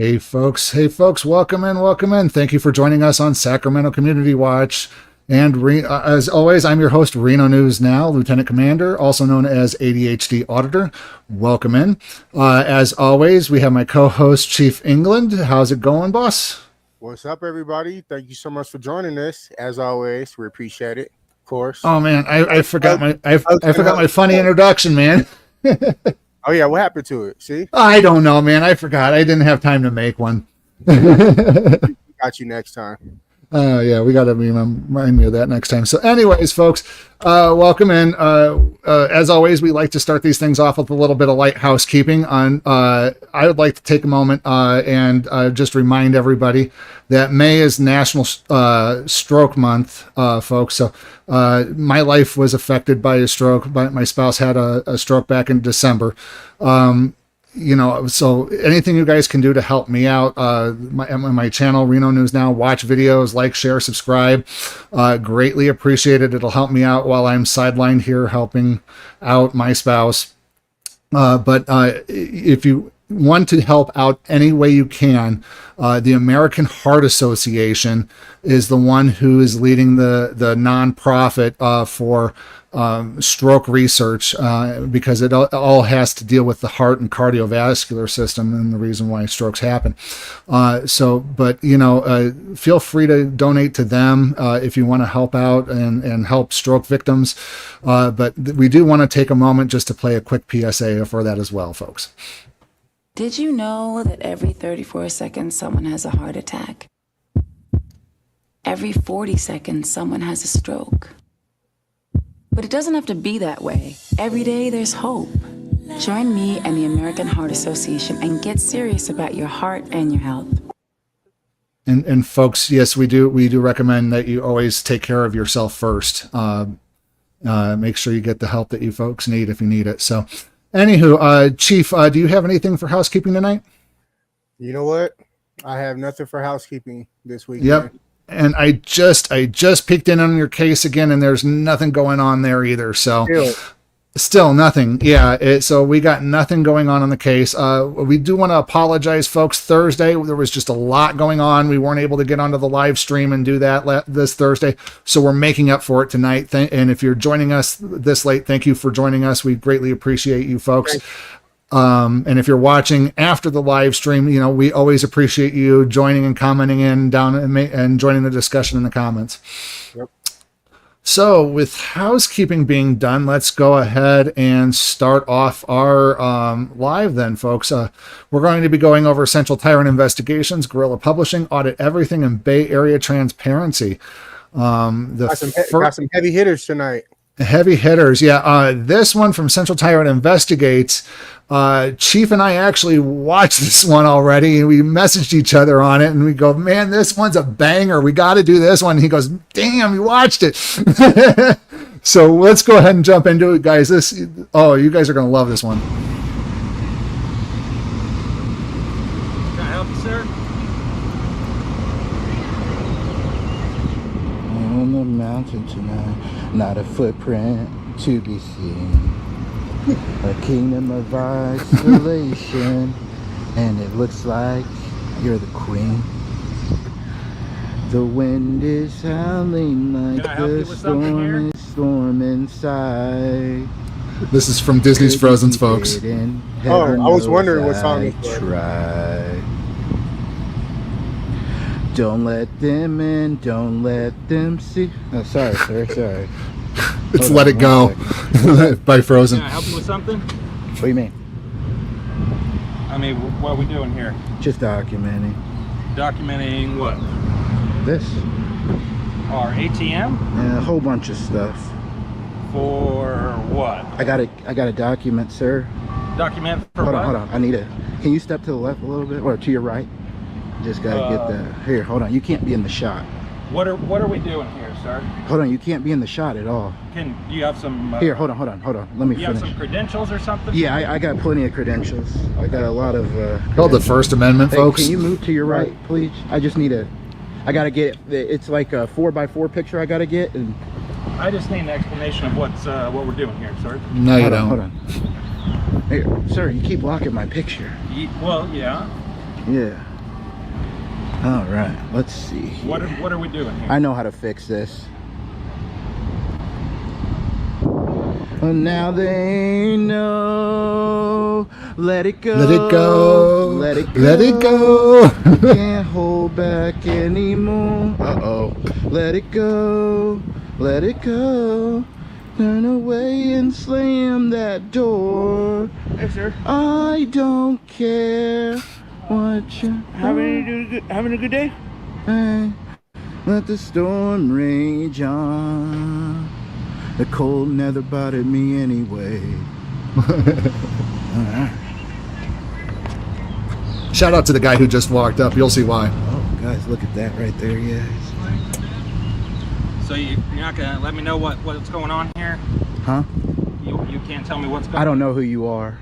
Hey folks, welcome in. Thank you for joining us on Sacramento Community Watch. And as always, I'm your host, Reno News Now, Lieutenant Commander, also known as ADHD Auditor. Welcome in. As always, we have my co-host, Chief England. How's it going, boss? What's up, everybody? Thank you so much for joining us. As always, we appreciate it. Of course. Oh man, I forgot my funny introduction, man. Oh yeah, what happened to it? See, I don't know, man. I forgot. I didn't have time to make one. got you next time. Yeah, we got to remind me of that next time. So anyways, folks, welcome in. As always, we like to start these things off with a little bit of light housekeeping. I would like to take a moment and just remind everybody that May is National Stroke Month, folks. So my life was affected by a stroke. My spouse had a stroke back in December. So anything you guys can do to help me out, my channel, Reno News Now, watch videos, like, share, subscribe, greatly appreciated. It'll help me out while I'm sidelined here helping out my spouse. But if you want to help out any way you can, the American Heart Association is the one who is leading the nonprofit for stroke research, because it all has to deal with the heart and cardiovascular system and the reason why strokes happen. Feel free to donate to them if you want to help out and help stroke victims. But we do want to take a moment just to play a quick PSA for that as well, folks. Did you know that every 34 seconds someone has a heart attack? Every 40 seconds someone has a stroke. But it doesn't have to be that way. Every day there's hope. Join me and the American Heart Association and get serious about your heart and your health. And folks, yes, we do recommend that you always take care of yourself first. Make sure you get the help that you folks need if you need it. So anywho, Chief, do you have anything for housekeeping tonight? You know what? I have nothing for housekeeping this week. Yep. And I just peeked in on your case again, and there's nothing going on there either. So still nothing. Yeah. So we got nothing going on the case. We do want to apologize, folks. Thursday, there was just a lot going on. We weren't able to get onto the live stream and do that this Thursday. So we're making up for it tonight. And if you're joining us this late, thank you for joining us. We greatly appreciate you folks. And if you're watching after the live stream, we always appreciate you joining and commenting and joining the discussion in the comments. Yep. So with housekeeping being done, let's go ahead and start off our live then, folks. We're going to be going over Central Tyrant Investigations, Guerrilla Publishing, Audit Everything, and Bay Area Transparency. Got some heavy hitters tonight. Heavy hitters, yeah. This one from Central Tyrant Investigates. Chief and I actually watched this one already, and we messaged each other on it, and we go, "Man, this one's a banger. We got to do this one." And he goes, "Damn, you watched it." So let's go ahead and jump into it, guys. You guys are gonna love this one. Can I help you, sir? On the mountain tonight, not a footprint to be seen. A kingdom of isolation, and it looks like you're the queen. The wind is howling like the storm inside. This is from Disney's Frozen, folks. I was wondering what song it was. Don't let them in, don't let them see. Oh, sorry, sir, sorry. It's Let It Go by Frozen. Can I help you with something? What do you mean? I mean, what are we doing here? Just documenting. Documenting what? This. Our ATM? And a whole bunch of stuff. For what? I got a document, sir. Document for hold what? on. Can you step to the left a little bit, or to your right? Just gotta get that. Here, hold on. You can't be in the shot. What are we doing here, sir? Hold on. You can't be in the shot at all. Do you have some? Here, hold on. Let me you finish. have some credentials or something? Yeah, I got plenty of credentials. I got a lot of. Called the First Amendment, hey, folks. Can you move to your right, please? I gotta get it. It's like a 4x4 picture I gotta get, and I just need an explanation of what we're doing here, sir. No, you don't. Hold on. Here, sir, you keep blocking my picture. Well, yeah. Yeah. All right, let's see. What are we doing here? I know how to fix this. Now they know. Let it go. Let it go. Let it go. Let it go. Can't hold back anymore. Uh-oh. Let it go. Let it go. Turn away and slam that door. Yes, sir. I don't care what you Having a good day? Let the storm rage on. The cold never bothered me anyway. Shout out to the guy who just walked up. You'll see why. Oh, guys, look at that right there, yes. So you're not gonna let me know what's going on here? Huh? You can't tell me what's going on? I don't know who you are.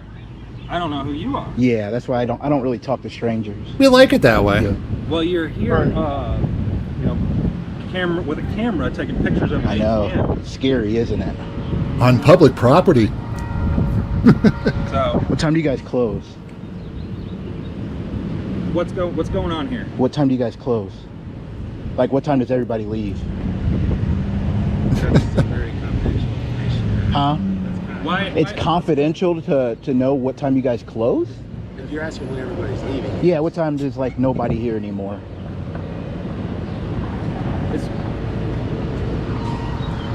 I don't know who you are. Yeah, that's why I don't really talk to strangers. We like it that way. Yeah. Well, you're here, camera with a camera taking pictures of I me. know. Yeah. Scary, isn't it? On public property. So What time do you guys close? what's going on here? What time do you guys close? Like, what time does everybody leave? That's very confidential information. Huh? Why? It's confidential to know what time you guys close? If you're asking when everybody's leaving. Yeah, what time is like nobody here anymore?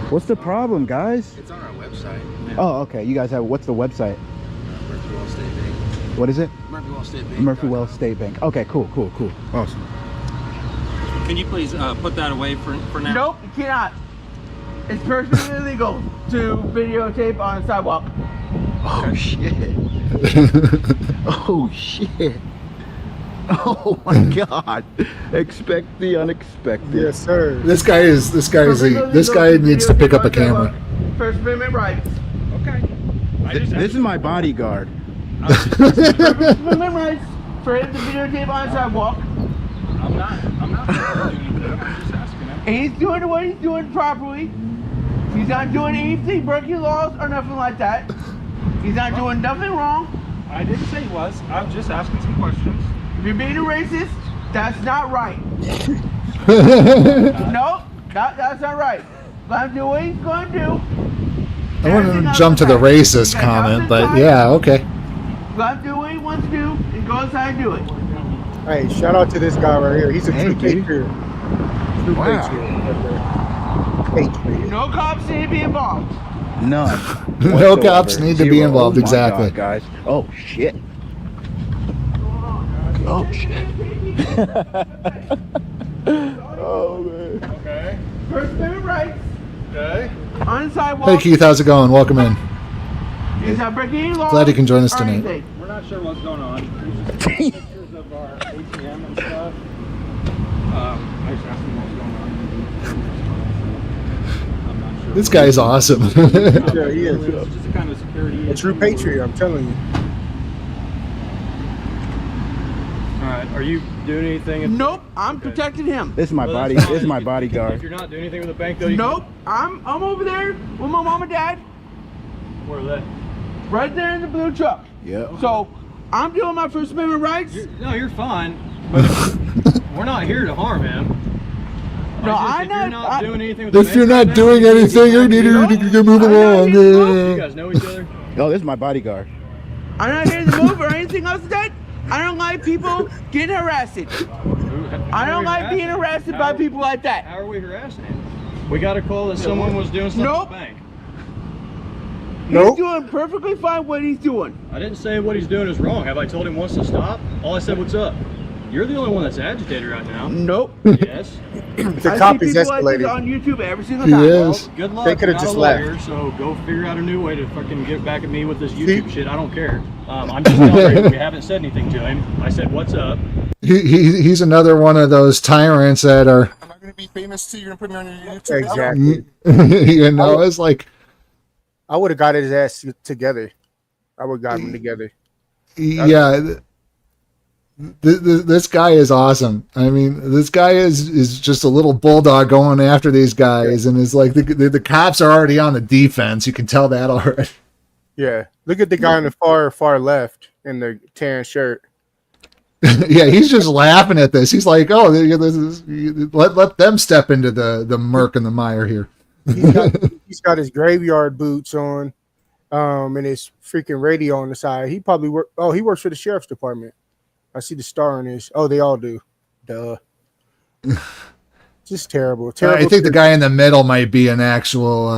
What's the problem, guys? It's on our website. Oh, okay. You guys have, what's the website? Murphy Wells State Bank. What is it? Murphy Wells State Bank. Murphy Wells State Bank. Okay, cool. Awesome. Can you please put that away for now? Nope, you cannot. It's perfectly illegal to videotape on a sidewalk. Oh, shit. Oh, shit. Oh my God! Expect the unexpected. Yes, sir. This guy needs to pick up a camera. First Amendment rights. Okay. This is my bodyguard. First Amendment rights for him to videotape on a sidewalk. I'm not doing anything. I'm just asking him. And he's doing what he's doing properly. He's not doing anything breaking laws or nothing like that. He's not doing nothing wrong. I didn't say he was. I'm just asking some questions. If you're being a racist, that's not right. No, that's not right. Let him do what he's going to do. I want to jump to the racist comment, but yeah, okay. Let him do what he wants to do and go outside and do it. Hey, shout out to this guy right here. He's a true dude. patriot. True patriot. No cops need to be involved. None. No whatsoever. cops need to be Zero. involved, Oh my exactly. God, guys. Oh shit. Oh shit. Oh man. Okay. First Amendment rights Okay. on the sidewalk. Hey Keith, how's it going? Welcome in. He's not breaking any laws. Glad you can join us or tonight. anything. We're not sure what's going on. There's just pictures of our ATM and stuff. I just asked him what's going on. I'm not sure. This guy's awesome. Yeah, he is. It's just a kind of security. A true patriot, I'm telling you. All right, are you doing anything? Nope, I'm protecting him. This is my Well, body. that's This is fine. my If bodyguard. you're not doing anything with the bank, though, you Nope, I'm over there with my mom and dad, Where are they? right there in the blue truck. Yep. So I'm doing my First Amendment rights. You're fine, but we're not here to harm him. No, If you're I know- not doing anything with the If bank you're right not now, doing anything, you need to move along. You guys know each other? Oh, this is my bodyguard. I'm not here to move or anything else like that. I don't like people getting harassed. I don't like being harassed by people like that. How are we harassing him? We got a call that someone was doing something Nope. at the bank. He's doing perfectly fine what he's doing. I didn't say what he's doing is wrong. Have I told him once to stop? All I said, what's up? You're the only one that's agitated right now. Nope. Yes. The I cop see is people like this escalated. on YouTube every single He time. is. Well, good luck. They could've I'm not just a left. lawyer, so go figure out a new way to fucking get back at me with this See? YouTube shit. I don't care. I'm just telling you, we haven't said anything to him. I said, what's up? He's another one of those tyrants that are, I'm not going to be famous too. You're going to put me on your YouTube. Exactly. you know, it's like, I would have got his ass together. I would have got him together. yeah. This guy is awesome. I mean, this guy is just a little bulldog going after these guys, and is like the cops are already on the defense. You can tell that already. Yeah. Look at the guy on the far left in the tan shirt. Yeah, he's just laughing at this. He's like, "Oh, this is, let them step into the murk and the mire here." He's got his graveyard boots on, and his freaking radio on the side. He probably he works for the sheriff's department. I see the star on his. Oh, they all do. Duh. Just terrible. I think the guy in the middle might be an actual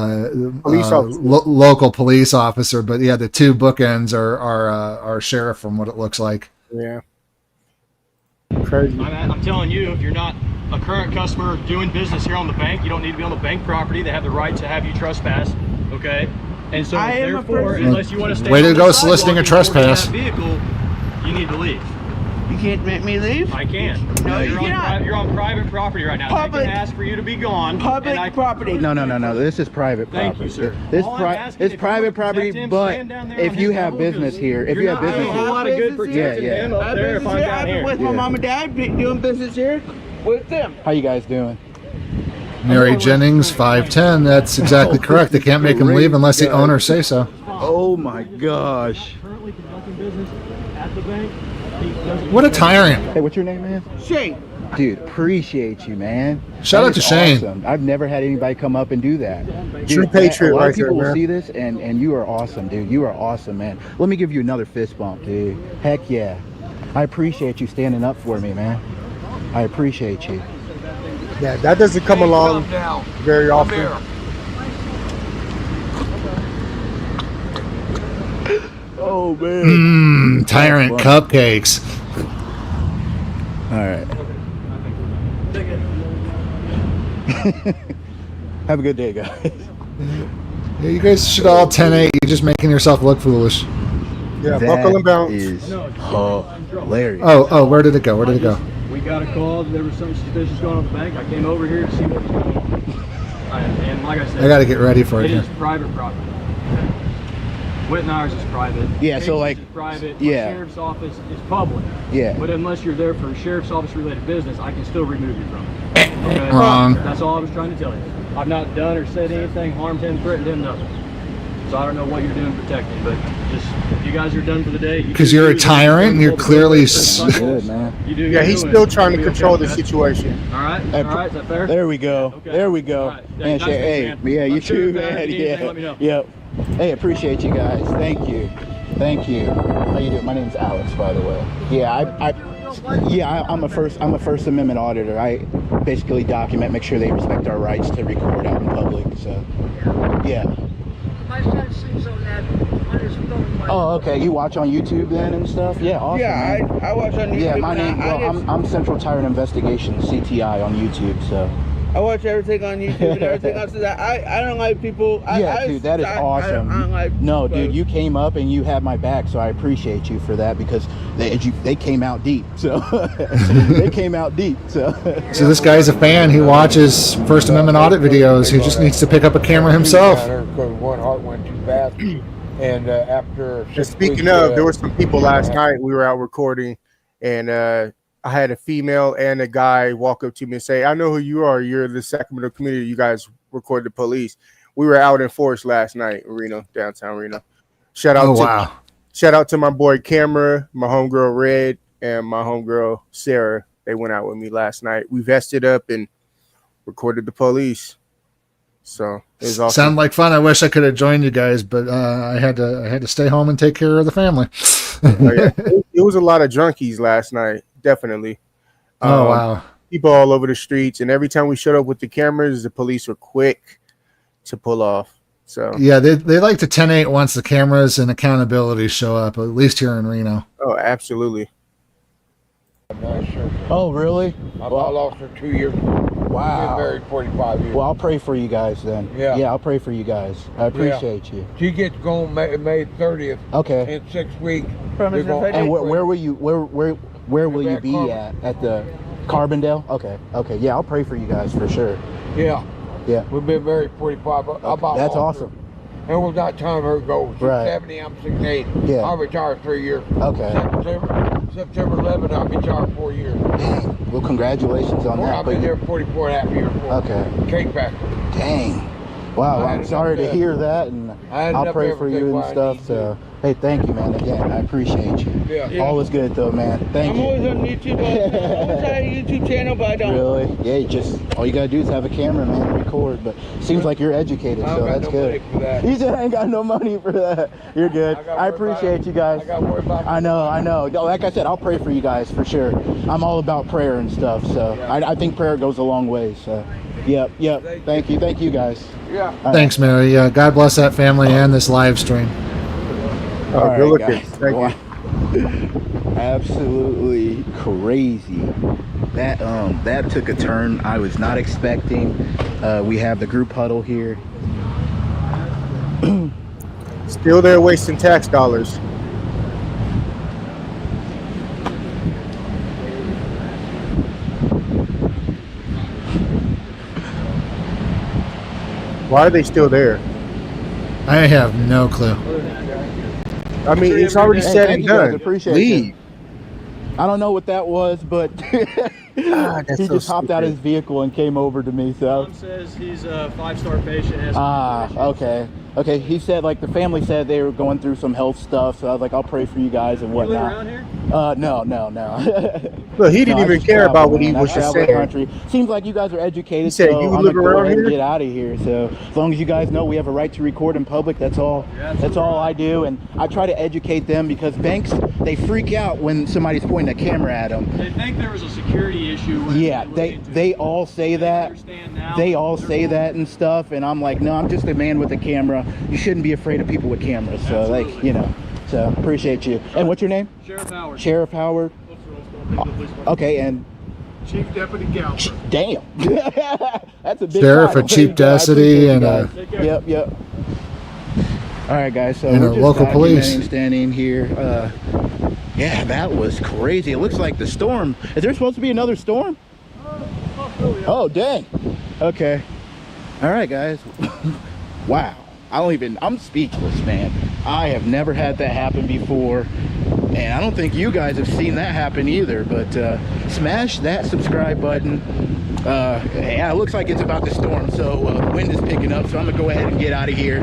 police officer. Local police officer, but yeah, the two bookends are sheriff from what it looks like. Yeah. Crazy. I'm telling you, if you're not a current customer doing business here on the bank, you don't need to be on the bank property. They have the right to have you trespass. Okay. And so therefore, unless you want to stay way on to the go sidewalk soliciting a and board trespass. that vehicle, you need to leave. You can't make me leave? I can. No, you you're cannot. You're on private property right now. Public. They can ask for you to be gone. Public property. No. This is private Thank property. you, sir. This All I'm asking, it's if you private want to property, protect him, but stand down there if on you his have level, business here, if you're you have not doing business a whole here, lot of good business here? protecting him Yeah. up there if I'm I've down been here. with my mom and dad, doing business here with them. how you guys doing? Mary Jennings, 5'10". That's exactly correct. They can't make him leave unless the owner say so. Oh my gosh. Currently conducting business at the bank. He doesn't What a tyrant! Hey, what's your name, man? Shane. Dude, appreciate you, man. Shout That out to is Shane. awesome. I've never had anybody come up and do that. True Dude, patriot a lot right of people there, will man. see this, and you are awesome, dude. You are awesome, man. Let me give you another fist bump, dude. Heck yeah. I appreciate you standing up for me, man. I appreciate you. Yeah, that doesn't come along very often. Oh, man. Tyrant cupcakes. All right. Have a good day, guys. Yeah, you guys should all 10-8. You're just making yourself look foolish. Yeah, buckle and bounce. Is hilarious. Oh, where did it go? Where did it go? We got a call that there was something suspicious going on at the bank. I came over here to see what was going on. And like I said, I got to get ready for it it here. is private property. Whitnar's is private. Yeah, so, Casey's like, is private. yeah. My sheriff's office is public. Yeah. But unless you're there for sheriff's office related business, I can still remove you from it. Okay? Wrong. That's all I was trying to tell you. I've not done or said anything, harmed him, threatened him, nothing. So I don't know what you're doing protecting, but just if you guys are done for the day. Because you're a tyrant and you're clearly Good, man. You do Yeah, your he's doing. still trying to You'll be control okay, the man. situation. All right, all right, is that fair? There we go. Okay. There we go. All right. Yeah, Man, nice to meet you, hey, man. yeah, you I'm sure too, if I man. need anything, let me know. Yep. Hey, appreciate you guys. Thank you. Thank you. How you doing? My name's Alex, by the way. Yeah, I'm a First Amendment auditor. I basically document, make sure they respect our rights to record out in public. So, yeah. My son sees on that on his phone. Oh, okay. You watch on YouTube then and stuff? Yeah, awesome. Yeah, man. I watch on YouTube. Yeah, my name. I Well, I'm Central Tyrant Investigations, CTI, on YouTube. So. I watch everything on YouTube and everything else. I don't like people. Dude, that is awesome. I don't like no, people. dude, you came up and you had my back, so I appreciate you for that because they came out deep. So they came out deep. So So this guy's a fan. He watches First Amendment audit videos. He just needs to pick up a camera himself. Because one heart went too fast, and after. And speaking of, there were some people last night. We were out recording, and I had a female and a guy walk up to me and say, "I know who you are. You're the Sacramento Community. You guys record the police." We were out in Forest last night, Reno, downtown Reno. Shout out to my boy Camera, my homegirl Red, and my homegirl Sarah. They went out with me last night. We vested up and recorded the police. So it was awesome. Sound like fun. I wish I could have joined you guys, but I had to stay home and take care of the family. Oh, yeah. It was a lot of junkies last night, definitely. Oh wow! People all over the streets, and every time we showed up with the cameras, the police were quick to pull off. So yeah, they like to 10-8 once the cameras and accountability show up, at least here in Reno. Oh, absolutely. Oh, really? I lost her 2 years. Wow. Been married 45 years. Well, I'll pray for you guys then. Yeah. Yeah, I'll pray for you guys. I appreciate you. She gets going May 30th. Okay. In 6 weeks. Promise They're if I gonna- And where will you where will you be at the Carbondale? Okay. Okay. Yeah, I'll pray for you guys for sure. Yeah. Yeah. We've been married 45. About That's lost awesome. her. And it was that time her goal. She's Right. 70, I'm 68. Yeah. I'll retire 3 years. Okay. September 11th, I'll retire 4 years. Dang. Well, congratulations on that. I've been there 44 and a half years. Okay. Cake back. Dang. Wow, I I'm had sorry to enough hear that, and I had I'll enough pray for everything you what and I stuff. need So, Hey, thank you, man. Again, I appreciate you. Yeah. All is good, though, man. Thank I'm you. always on YouTube. I always have a YouTube channel, but I don't. Really? Yeah, you just all you gotta do is have a camera, man, and record. But seems like you're educated, I so don't got that's no good. money for that. You just ain't got no money for that. You're good. I appreciate you guys. I got to worry about I know. Like I said, I'll pray for you guys for sure. I'm all about prayer and stuff, so I think prayer goes a long way. So, yep. Thank you guys. Yeah. All Thanks, Mary. God bless that family and this live stream. All right, good looking. guys. Thank you. Absolutely crazy. That took a turn I was not expecting. We have the group huddle here. Still there wasting tax dollars. Why are they still there? I have no clue. I mean, it's already said and Thank you guys, done. appreciate Leave. it. I don't know what that was, but that's he so just hopped out of stupid. his vehicle and came over to me. So Tom says he's a 5-star patient. Has okay. He said, like, the family said they were going through some health stuff, so I was like, I'll pray for you guys and You live whatnot. around here? No. Look, he didn't No, I even just care travel, about what he man. I was just travel the saying. country. Seems like you guys are educated, He said, so "You I'm live gonna go around ahead and here?" get out of here. So as long as you guys know we have a right to record in public, that's all. That's all I do, and I try to educate them because banks, they freak out when somebody's pointing a camera at them. They think there was a security issue. When Yeah, they all say that. understand now. They all say that and stuff, and I'm like, no, I'm just a man with a camera. You shouldn't be afraid of people with cameras. So like, you know, so appreciate you. And what's your name? Sheriff Howard. Sheriff Howard. Okay, and Chief Deputy Galper. damn, that's a big Sheriff title. of Chief There you go. I Deputy appreciate you and guys. Yep. All right, guys. So And we're a just local police. standing here. Yeah, that was crazy. It looks like the storm. Is there supposed to be another storm? Oh, dang. Okay. All right, guys. Wow. I'm speechless, man. I have never had that happen before. And I don't think you guys have seen that happen either, but smash that subscribe button. Yeah, it looks like it's about to storm, so the wind is picking up, so I'm gonna go ahead and get out of here.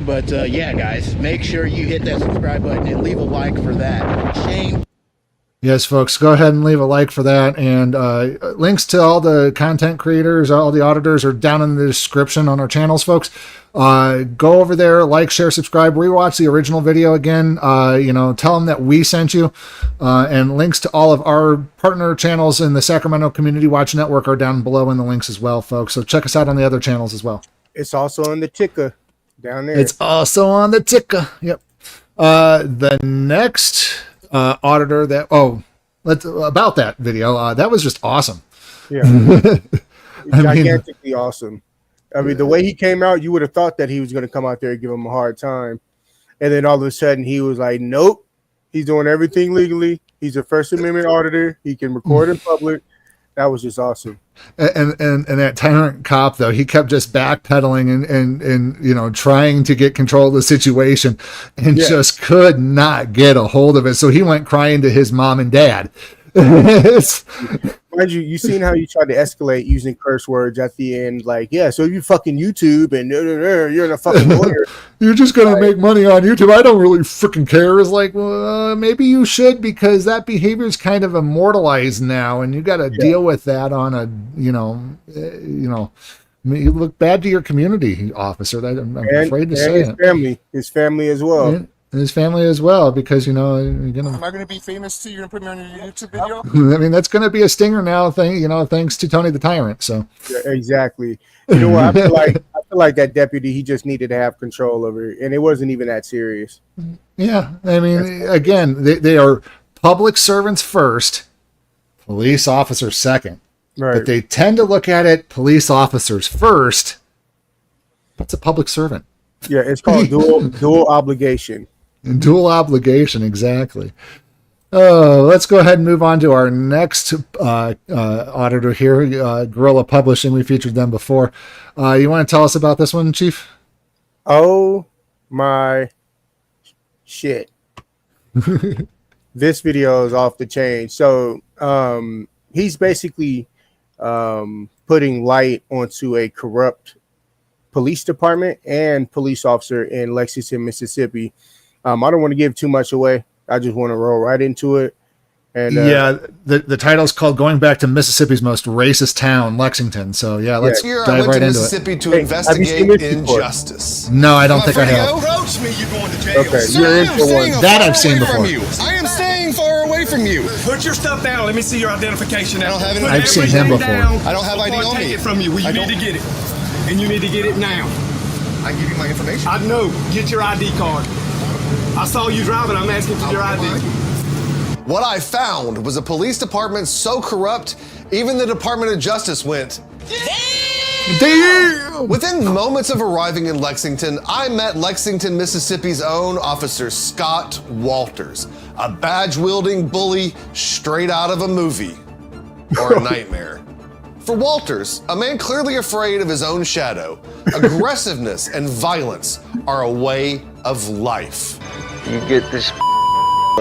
But yeah, guys, make sure you hit that subscribe button and leave a like for that. Shane. Yes, folks, go ahead and leave a like for that. And links to all the content creators, all the auditors are down in the description on our channels, folks. Go over there, like, share, subscribe, rewatch the original video again. Tell them that we sent you. And links to all of our partner channels in the Sacramento Community Watch Network are down below in the links as well, folks. So check us out on the other channels as well. It's also on the ticker down there. It's also on the ticker. Yep. The next auditor about that video, that was just awesome. Yeah. Gigantically awesome. I mean, the way he came out, you would have thought that he was going to come out there and give him a hard time. And then all of a sudden he was like, nope, he's doing everything legally. He's a First Amendment auditor. He can record in public. That was just awesome. And that tyrant cop, though, he kept just backpedaling and trying to get control of the situation and just could not get a hold of it. So he went crying to his mom and dad. Mind you seen how you tried to escalate using curse words at the end, like, yeah, so you fucking YouTube and you're a fucking lawyer. You're just going to make money on YouTube. I don't really freaking care. It's like, well, maybe you should, because that behavior is kind of immortalized now, and you got to deal with that on a, you look bad to your community, officer. I'm afraid to say it. His family as well. And his family as well, because, Am I going to be famous too? You're going to put me on your YouTube video? I mean, that's going to be a stinger now, thanks to Tony the Tyrant. So yeah, exactly. You know what? I feel like that deputy, he just needed to have control over it, and it wasn't even that serious. Yeah, I mean, again, they are public servants first, police officers second. Right. But they tend to look at it police officers first. What's a public servant? Yeah, it's called dual obligation. And dual obligation, exactly. Let's go ahead and move on to our next auditor here, Guerrilla Publishing. We featured them before. You want to tell us about this one, Chief? Oh my shit. This video is off the chain. So he's basically putting light onto a corrupt police department and police officer in Lexington, Mississippi. I don't want to give too much away. I just want to roll right into it. And yeah, the title's called "Going Back to Mississippi's Most Racist Town, Lexington." So yeah, let's Here I dive went right to into Mississippi it. to Hey, investigate injustice. No, I don't think I have. Approach me, you're going to jail. Okay, Sir, you're I in am for staying one. That far I've seen away before. from you. I am staying far away from you. Put your stuff down. Let me see your identification. I don't have any. I've seen him before. I don't have ID Before I on take me. it from you. Well, you need to get it, and you need to get it now. I give you my information. I know. Get your ID card. I saw you driving. I'm asking for your ID. What I found was a police department so corrupt, even the Department of Justice went. Damn! Within moments of arriving in Lexington, I met Lexington, Mississippi's own Officer Scott Walters, a badge-wielding bully straight out of a movie or a nightmare. For Walters, a man clearly afraid of his own shadow, aggressiveness and violence are a way of life. You get this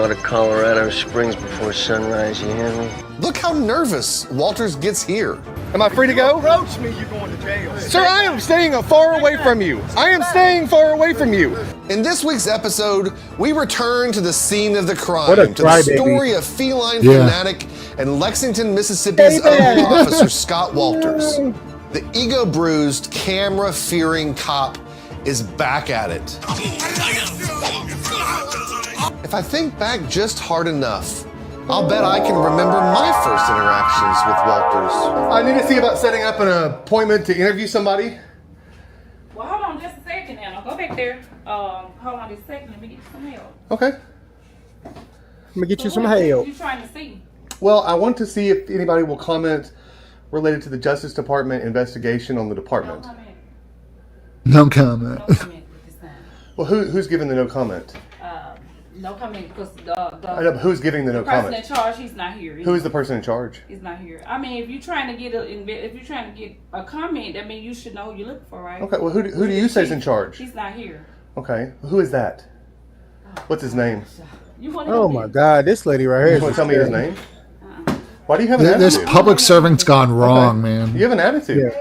out of Colorado Springs before sunrise, you hear me? Look how nervous Walters gets here. Am I free to go? Approach me, you're going to jail. Sir, I am staying far away from you. I am staying far away from you. In this week's episode, we return to the scene of the crime, What a to the crybaby. story of feline Yeah. fanatic and Lexington, Mississippi's own Officer Scott Walters. The ego-bruised, camera-fearing cop is back at it. If I think back just hard enough, I'll bet I can remember my first interactions with Walters. I need to see about setting up an appointment to interview somebody. Well, hold on just a second, Anna. Go back there. Hold on just a second. Let me get you some help. Okay. I'm gonna get you some What help. you trying to see? Well, I want to see if anybody will comment related to the Justice Department investigation on the department. No comment. No comment with this time. Well, who's giving the no comment? No comment because I know, but who's giving the no person comment? in charge, he's not here. Who is the person in charge? He's not here. I mean, if you're trying to get a comment, I mean, you should know who you're looking for, right? Okay, well, who do you say is in charge? He's not here. Okay, who is that? What's his name? You want to Oh my God, this lady right here. You want to tell me his name? Why do you have an This attitude? public servant's gone wrong, man. You have an attitude.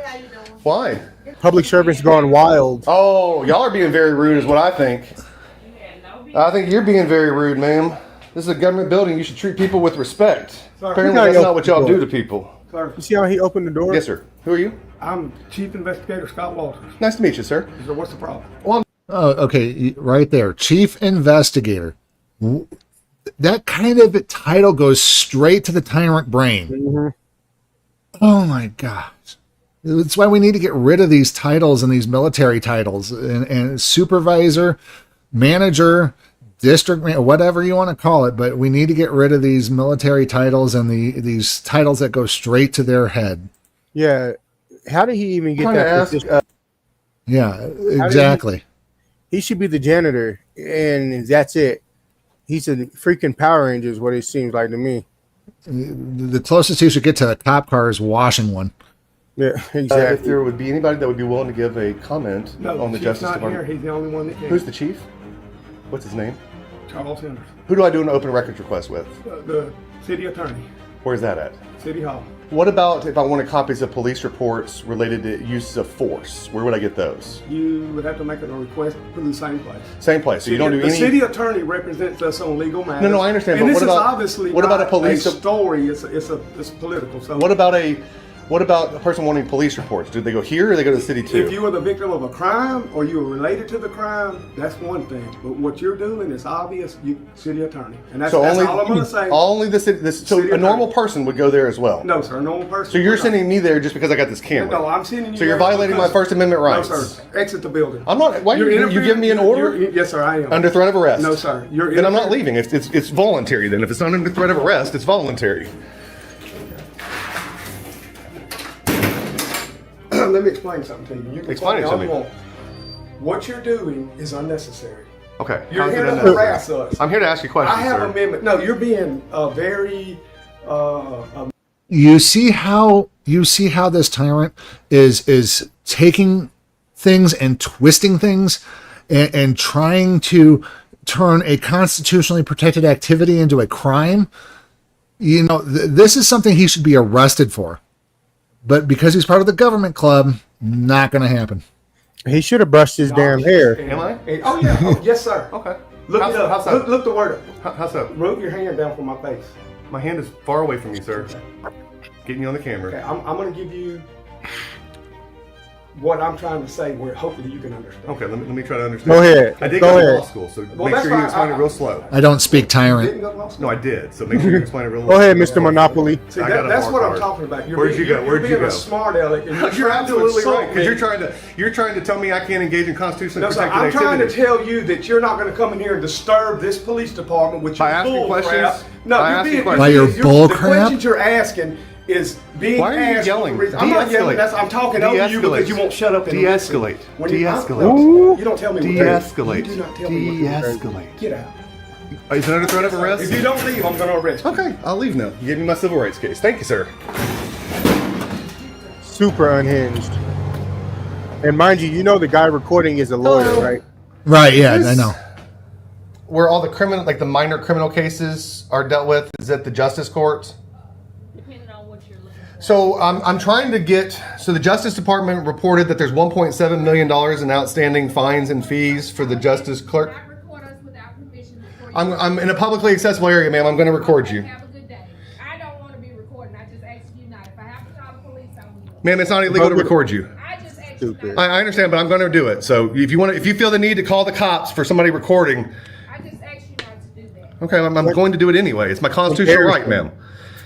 Why? Public servant's gone wild. Oh, y'all are being very rude is what I think. I think you're being very rude, ma'am. This is a government building. You should treat people with respect. Apparently that's not what y'all do to people. Sir, You see how he opened the door? Yes, sir. Who are you? I'm Chief Investigator Scott Walters. Nice to meet you, sir. So what's the problem? Oh, okay, right there, Chief Investigator. That kind of title goes straight to the tyrant brain. Mm-hmm. Oh my gosh. That's why we need to get rid of these titles and these military titles and supervisor, manager, district, whatever you want to call it. But we need to get rid of these military titles and these titles that go straight to their head. Yeah. How did he even get that position? Yeah, exactly. He should be the janitor, and that's it. He's a freaking Power Ranger, is what it seems like to me. The closest he should get to a cop car is washing one. Yeah, exactly. If there would be anybody that would be willing to give a comment on the Justice not Department. Here. He's the only one that can. Who's the chief? What's his name? Charles Henderson. Who do I do an open records request with? The city attorney. Where's that at? City Hall. What about if I wanted copies of police reports related to use of force? Where would I get those? You would have to make a request to the same place. Same place. So you don't do the any. city attorney represents us on legal matters. No, I understand. And But this what is about obviously what about a not police story? It's political. So What about a person wanting police reports? Do they go here or they go to the city too? if you were the victim of a crime or you were related to the crime, that's one thing. But what you're doing is obvious. You city attorney, and that's all I'm going to say. Only the city. So a normal person would go there as well. No, sir, a normal person. So you're would not. sending me there just because I got this camera? No, I'm sending you. So you're there violating my because- First Amendment rights? No, sir. Exit the building. I'm not. Why you give me an order? Yes, sir. I am. Under threat of arrest? No, sir. Then I'm not leaving. It's voluntary. Then if it's not under threat of arrest, it's voluntary. Let me explain something to you. You can Explain it to all me. you want. What you're doing is unnecessary. Okay. You're How's here it to unnecessary? harass us. I'm here to ask you questions, I have sir. amendment. No, you're being very. You see how this tyrant is taking things and twisting things and trying to turn a constitutionally protected activity into a crime. You know, this is something he should be arrested for. But because he's part of the government club, not going to happen. He should have brushed his damn hair. Am I? Oh yeah. Oh, yes, sir. Okay. Look it up. How's that? Look the word up. How's that? Move your hand down from my face. My hand is far away from you, sir. Getting you on the camera. Okay, I'm going to give you what I'm trying to say, where hopefully you can understand. Okay, let me try to understand. Go ahead. I did Go go to ahead. law school, so Well, make that's sure you fine. explain it real slow. I don't speak tyrant. No, I did. So make sure you explain it real slow. Go ahead, Mr. Monopoly. See, I got a that's hard what part. I'm talking about. Where'd you go? Where'd you being go? a smart aleck, and you're You're trying to absolutely insult right, because me. you're trying to tell me I can't engage in constitutionally No, sir, protected I'm trying to activities. tell you that you're not going to come in here and disturb this police department with your By asking bull questions? crap. No, By you're asking being, questions? By your bull the crap? questions you're asking is being Why are you asked. yelling? For the reason. I'm not yelling. I'm talking over you because you won't shut up and listen. De-escalate. When you- De-escalate. You don't tell me what to do. De-escalate. You do not tell me what to do. De-escalate. Get out. Is it under threat of arrest? If you don't leave, I'm going to arrest you. Okay, I'll leave now. You gave me my civil rights case. Thank you, sir. Super unhinged. And mind you, you know the guy recording is a lawyer, right? Right, yeah, I know. Where all the criminal, like the minor criminal cases are dealt with, is at the justice courts. Depending on what you're looking for. So I'm trying to get, so the Justice Department reported that there's $1.7 million in outstanding fines and fees for the justice clerk. Not record us without permission before you I'm in a publicly accessible area, ma'am. I'm going to record you. have a good day. I don't want to be recording. I just asked you not. If I have to call the police, I will. Ma'am, it's not illegal to record you. I just asked you not. I understand, but I'm going to do it. So if you feel the need to call the cops for somebody recording, I just asked you not to do that. okay, I'm going to do it anyway. It's my constitutional right, ma'am.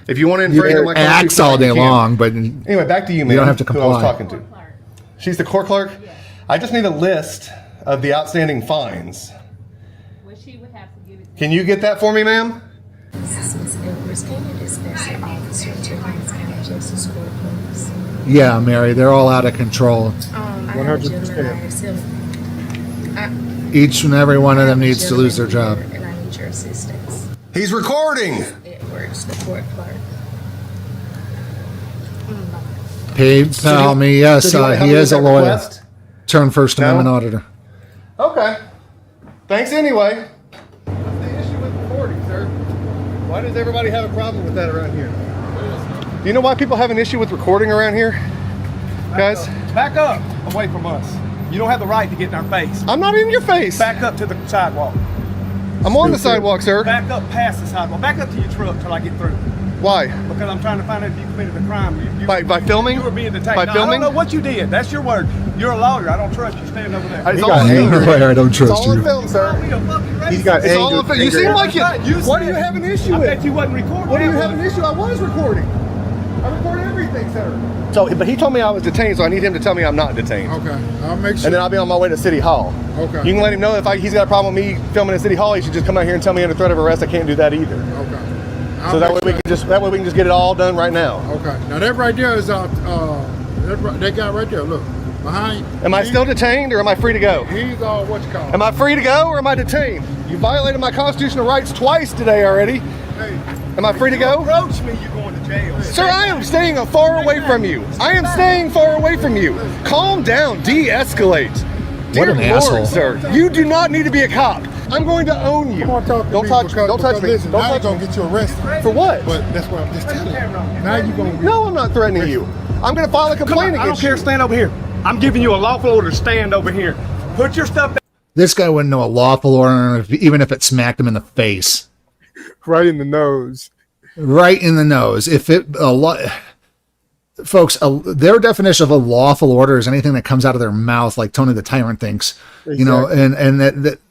If you want to infringe on my Acts constitutional all right, day you can. long, but Anyway, back to you, ma'am. you don't have to Who I was comply. talking to. She's the court clerk? I just need a list of the outstanding fines. Well, she would have to give it to Can you get that for me, ma'am? This is Ms. Edwards. Can you discuss your officer to Hines County Justice Court, please? Yeah, Mary, they're all out of control. I have a gentleman I have seven. Each and every one of them needs to lose their job. And I need your assistance. He's recording. Edwards, the court clerk. PayPal me, yes, So do you want to help he me is with a that lawyer. request? Turned First Amendment auditor. Okay. Thanks anyway. What's the issue with recording, sir? Why does everybody have a problem with that around here? Do you know why people have an issue with recording around here? Guys? Back up away from us. You don't have the right to get in our face. I'm not in your face. Back up to the sidewalk. I'm on the sidewalk, sir. Back up past the sidewalk. Back up to your truck till I get through. Why? Because I'm trying to find out if you committed a crime. By filming? You were being detained. By No, filming? I don't know what you did. That's your word. You're a lawyer. I don't trust you. Stand over there. It's all on film. I don't It's trust all on you. film, sir. He's got It's all on film. You seem like you. You What do said- you have an issue I with? bet you wasn't recording. What do you that have one. an issue? I was recording. I record everything, sir. So, but he told me I was detained, so I need him to tell me I'm not detained. Okay, I'll make sure. And then I'll be on my way to City Hall. Okay. You can let him know if he's got a problem with me filming at City Hall, he should just come out here and tell me under threat of arrest I can't do that either. Okay. So that way we can just get it all done right now. Okay. Now that right there is that guy right there. Look behind. Am I still detained or am I free to go? He's what you call. Am I free to go or am I detained? You violated my constitutional rights twice today already. Hey. Am I free to go? Approach me, you're going to jail. Sir, I am staying far away from you. I am staying far away from you. Calm down, de-escalate. What an Lord, asshole. sir. You do not need to be a cop. I'm going to own you. Don't touch me. Don't touch me. Listen, Don't now touch you're me. gonna get you arrested. For what? But that's what I'm just telling you. Now you're gonna. No, I'm not threatening you. I'm going to file a Come complaint on, I don't against care. you. Stand over here. I'm giving you a lawful order to stand over here. Put your stuff down. This guy wouldn't know a lawful order even if it smacked him in the face. Right in the nose. Right in the nose. If it folks, their definition of a lawful order is anything that comes out of their mouth, like Tony the Tyrant thinks. Exactly. You know, and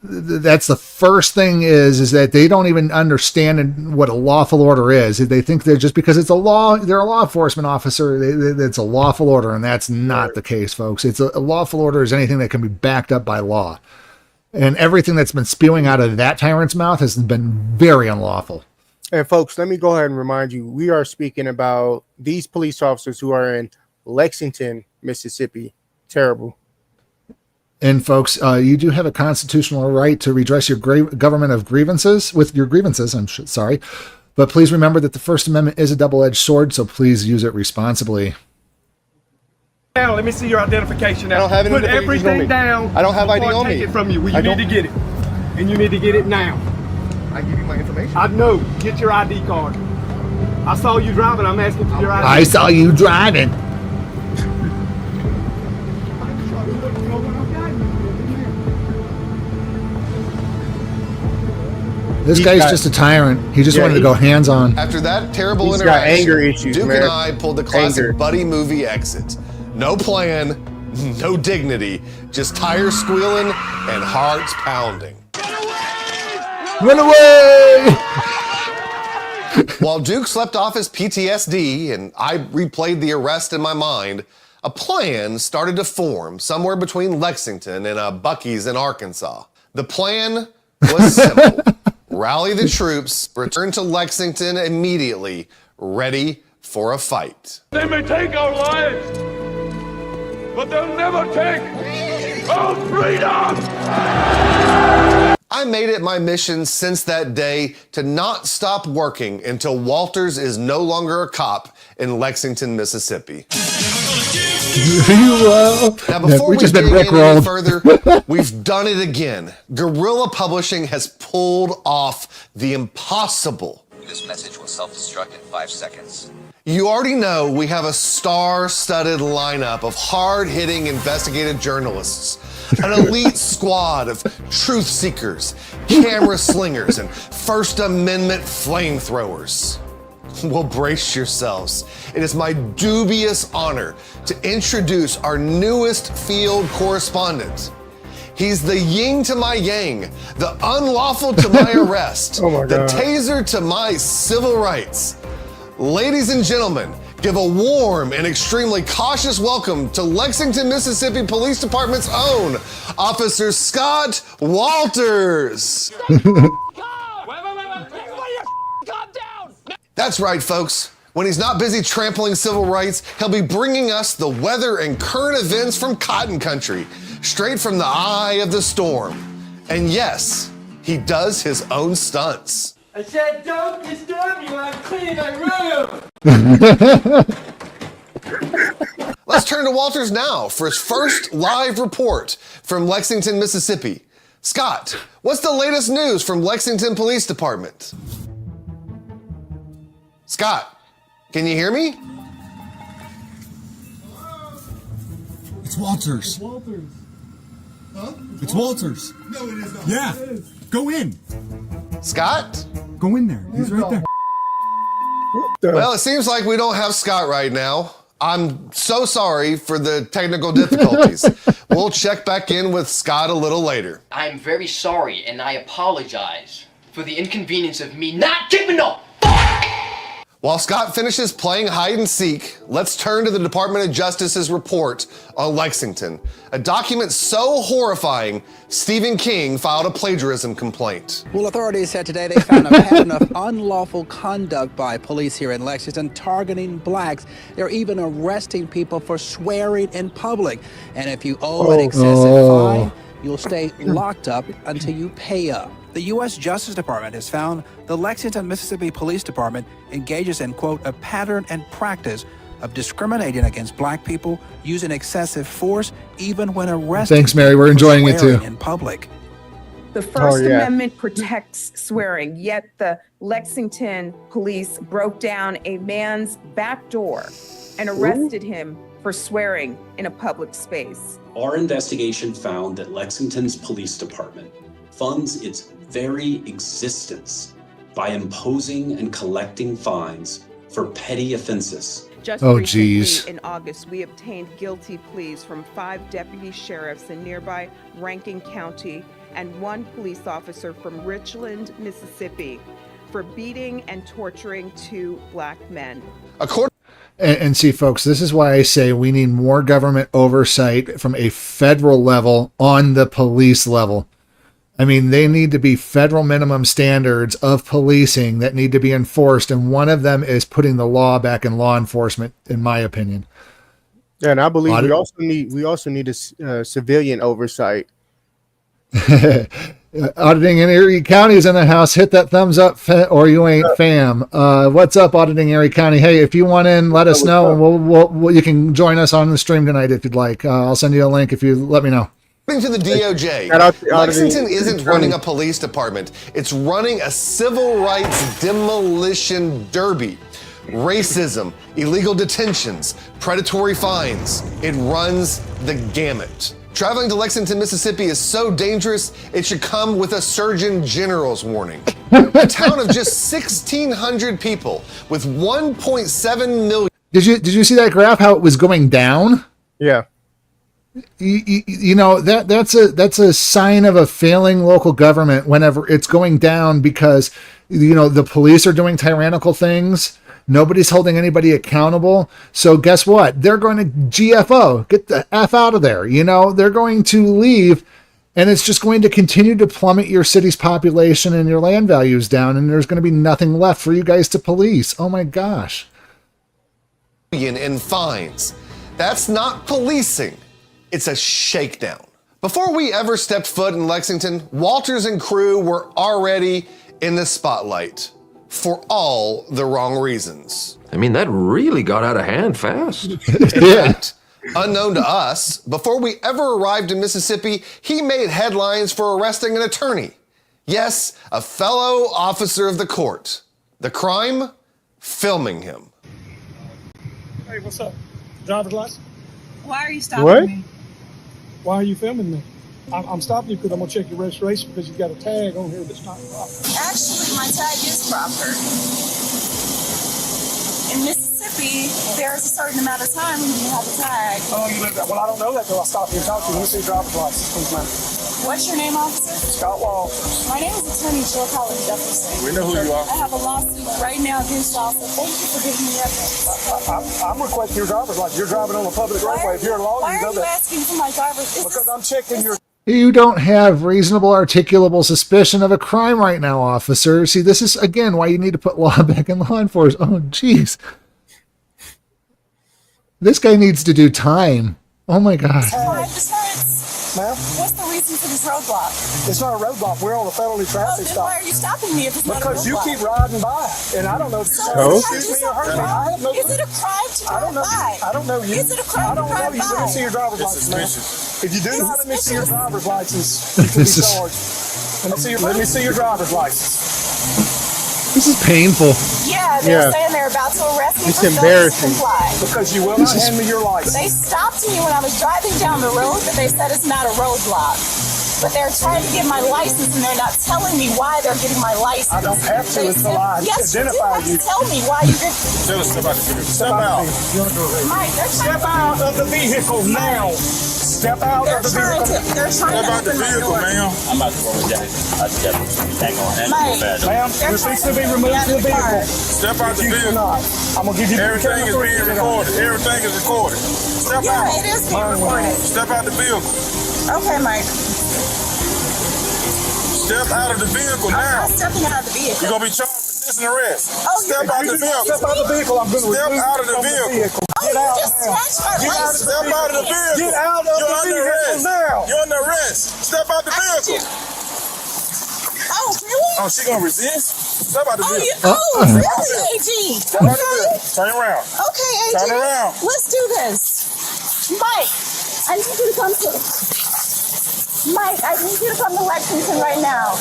that's the first thing is that they don't even understand what a lawful order is. They think they're just because it's a law, they're a law enforcement officer. It's a lawful order, and that's not the case, folks. It's a lawful order is anything that can be backed up by law, and everything that's been spewing out of that tyrant's mouth has been very unlawful. And folks, let me go ahead and remind you, we are speaking about these police officers who are in Lexington, Mississippi. Terrible. And folks, you do have a constitutional right to redress your government of grievances with your grievances. Sorry, but please remember that the First Amendment is a double-edged sword, so please use it responsibly. Now, let me see your identification. Now. I don't have any Put identification on me. everything down. I don't have ID before on I take me. it from you. Well, I you don't- need to get it, and you need to get it now. I give you my information. I know. Get your ID card. I saw you driving. I'm asking for your ID. I saw you driving. This guy's just a tyrant. He just wanted to go hands-on. After that terrible He's got interaction, anger issues, Duke man. and I pulled the classic buddy movie exit. No plan, no dignity, just tires squealing and hearts pounding. Run away! While Duke slept off his PTSD and I replayed the arrest in my mind, a plan started to form somewhere between Lexington and a Buc-ee's in Arkansas. The plan was simple. Rally the troops, return to Lexington immediately, ready for a fight. They may take our lives, but they'll never take our freedom! I made it my mission since that day to not stop working until Walters is no longer a cop in Lexington, Mississippi. Now, before we dig in any further, we've done it again. Guerrilla Publishing has pulled off the impossible. This message will self-destruct in 5 seconds. You already know we have a star-studded lineup of hard-hitting investigative journalists, an elite squad of truth seekers, camera slingers, and First Amendment flamethrowers. Well, brace yourselves. It is my dubious honor to introduce our newest field correspondent. He's the yin to my yang, the unlawful to my arrest, the taser to my civil rights. Ladies and gentlemen, give a warm and extremely cautious welcome to Lexington, Mississippi Police Department's own Officer Scott Walters. That's right, folks. When he's not busy trampling civil rights, he'll be bringing us the weather and current events from Cotton Country, straight from the eye of the storm. And yes, he does his own stunts. I said, don't disturb you, I'm cleaning my room! Let's turn to Walters now for his first live report from Lexington, Mississippi. Scott, what's the latest news from Lexington Police Department? Scott, can you hear me? It's Walters. It's Walters. Huh? It's Walters. No, it is not. Yeah. It is. Go in. Scott? Go in there. He's right there. Well, it seems like we don't have Scott right now. I'm so sorry for the technical difficulties. We'll check back in with Scott a little later. I'm very sorry, and I apologize for the inconvenience of me not giving up. While Scott finishes playing hide and seek, let's turn to the Department of Justice's report on Lexington. A document so horrifying, Stephen King filed a plagiarism complaint. Well, authorities said today they found a pattern of unlawful conduct by police here in Lexington, targeting blacks. They're even arresting people for swearing in public. And if you owe an excessive fine, you'll stay locked up until you pay up. The U.S. Justice Department has found the Lexington, Mississippi Police Department engages in, quote, a pattern and practice of discriminating against black people, using excessive force, even when arrested. Thanks, Mary. We're enjoying it too. In public. The First Amendment protects swearing, yet the Lexington police broke down a man's back door and arrested him for swearing in a public space. Our investigation found that Lexington's police department funds its very existence by imposing and collecting fines for petty offenses. Just recently, in August, we obtained guilty pleas from 5 deputy sheriffs in nearby Rankin County and 1 police officer from Richland, Mississippi, for beating and torturing 2 black men. And see, folks, this is why I say we need more government oversight from a federal level on the police level. I mean, they need to be federal minimum standards of policing that need to be enforced, and one of them is putting the law back in law enforcement, in my opinion. Yeah, and I believe we also need a civilian oversight. Auditing in Erie County is in the house. Hit that thumbs up, or you ain't fam. What's up, Auditing Erie County? Hey, if you want in, let us know, and you can join us on the stream tonight if you'd like. I'll send you a link if you let me know. According to the DOJ, Lexington isn't running a police department. It's running a civil rights demolition derby. Racism, illegal detentions, predatory fines. It runs the gamut. Traveling to Lexington, Mississippi is so dangerous, it should come with a Surgeon General's warning. A town of just 1,600 people with 1.7 million. Did you see that graph? How it was going down? Yeah. You know, that's a sign of a failing local government whenever it's going down, because you know the police are doing tyrannical things. Nobody's holding anybody accountable. So guess what? They're going to GFO, get the F out of there. You know, they're going to leave, and it's just going to continue to plummet your city's population and your land values down, and there's going to be nothing left for you guys to police. Oh my gosh. In fines. That's not policing. It's a shakedown. Before we ever stepped foot in Lexington, Walters and crew were already in the spotlight for all the wrong reasons. I mean, that really got out of hand fast. In fact, unknown to us, before we ever arrived in Mississippi, he made headlines for arresting an attorney. Yes, a fellow officer of the court. The crime? Filming him. Hey, what's up? Driver's license? Why are you stopping me? Why are you filming me? I'm stopping you because I'm going to check your registration because you've got a tag on here that's not proper. Actually, my tag is proper. In Mississippi, there's a certain amount of time when you have a tag. Oh, you live that? Well, I don't know that till I stop you and talk to you. Let me see your driver's license, please, ma'am. What's your name, officer? Scott Walters. My name is Attorney Jill Collins Jefferson. We know who you are. I have a lawsuit right now against y'all, so thank you for giving me evidence. I'm requesting your driver's license. You're driving on a public roadway. If you're a lawyer, why you know are you that. asking for my driver's license? Because I'm checking your... You don't have reasonable articulable suspicion of a crime right now, officer. See, this is, again, why you need to put law back in law enforcement. Oh, jeez. This guy needs to do time. Oh, my God. Ma'am? What's the reason for this roadblock? It's not a roadblock. We're on a felony traffic Then stop. why are you stopping me if it's not a Because you roadblock? keep riding by, and I don't know if So you is excuse me or hurt me. I have no Is it a crime to drive by? I don't know you. Is it a crime I don't to know drive you. Let by? me see your driver's license, ma'am. If you do not let me see your driver's license, you can be charged. Let me see your driver's license. This is painful. Yeah, they're saying they're about to arrest me It's for embarrassing. failing to comply. Because you will not hand me your license. They stopped me when I was driving down the road, but they said it's not a roadblock. But they're trying to get my license, and they're not telling me why they're getting my license. I don't have to until I identify you. Tell me why you get. Tell us about the vehicle. Step out. Mike, Step out of the vehicle now. Step out of the vehicle. They're trying to open my door. I'm about to apologize. I just got to hang on. Mike, Ma'am, you're fixing to be removed from the vehicle. Step out the vehicle. I'm going to give you everything is being recorded. Everything is recorded. Step out. Yeah, it is being recorded. Step out the vehicle. Okay, Mike. Step out of the vehicle now. I'm not stepping out of the vehicle. You're going to be charged with resisting arrest. Oh, Step out the vehicle. Step out of the vehicle. I'm going to step out of the vehicle. Get out now. Step out of the vehicle. Get out of the vehicle now. You're under arrest. Step out the vehicle. Oh, really? Oh, she going to resist? Step out the vehicle. Oh, really, AG? Step out the vehicle. Turn around. Okay, AG. Turn around. Let's do this. Mike, I need you to come to... Mike, I need you to come to Lexington right now.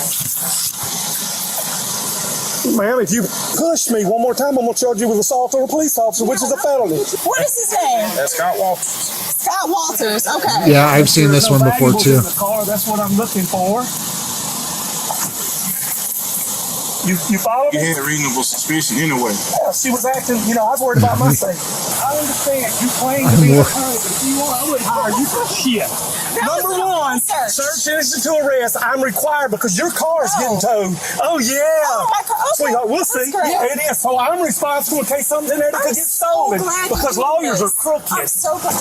Ma'am, if you push me one more time, I'm going to charge you with assault on a police officer, which is a felony. What is his name? That's Scott Walters. Scott Walters, okay. Yeah, I've seen this one before, too. That's what I'm looking for. You follow me? You had reasonable suspicion anyway. Yeah, she was acting, I was worried about my safety. I understand. You claim to be an attorney, but if you want, I wouldn't hire you for shit. Number one, search innocent to arrest. I'm required because your car is getting towed. Oh, yeah. Oh, my car. Okay. Sweetheart, we'll see. Yeah, it is. So I'm responsible in case something in there that could get stolen because lawyers are crooked. I'm so glad.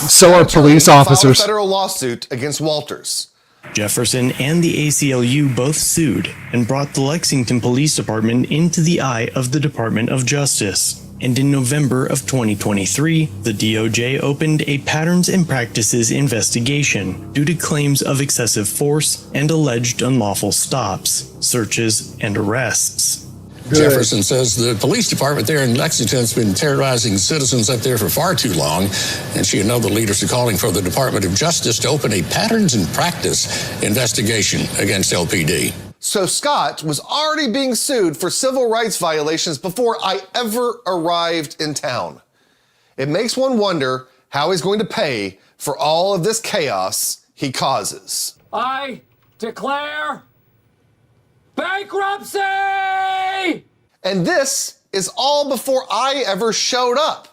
So are police officers. Filed a federal lawsuit against Walters. Jefferson and the ACLU both sued and brought the Lexington Police Department into the eye of the Department of Justice. And in November of 2023, the DOJ opened a patterns and practices investigation due to claims of excessive force and alleged unlawful stops, searches, and arrests. Jefferson says the police department there in Lexington has been terrorizing citizens up there for far too long, and she and other leaders are calling for the Department of Justice to open a patterns and practice investigation against LPD. So Scott was already being sued for civil rights violations before I ever arrived in town. It makes one wonder how he's going to pay for all of this chaos he causes. I declare Bankruptcy! And this is all before I ever showed up.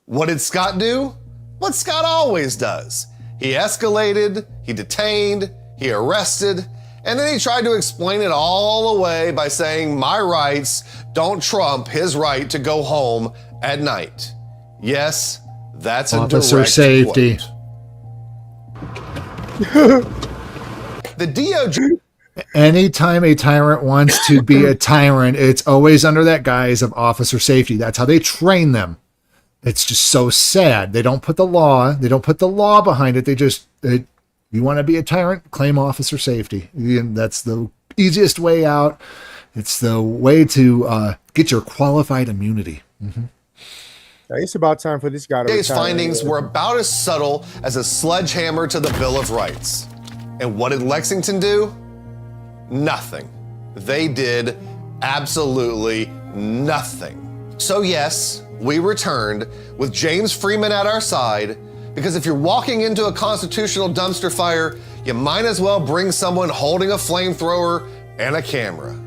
What did Scott do? What Scott always does. He escalated, he detained, he arrested, and then he tried to explain it all away by saying my rights don't trump his right to go home at night. Yes, that's a Officer direct safety. quote. The DOJ. Anytime a tyrant wants to be a tyrant, it's always under that guise of officer safety. That's how they train them. It's just so sad. They don't put the law behind it. They just, you want to be a tyrant, claim officer safety. And that's the easiest way out. It's the way to get your qualified immunity. Mm-hmm. It's about time for this guy to Today's retire. findings were about as subtle as a sledgehammer to the Bill of Rights. And what did Lexington do? Nothing. They did absolutely nothing. So yes, we returned with James Freeman at our side, because if you're walking into a constitutional dumpster fire, you might as well bring someone holding a flamethrower and a camera.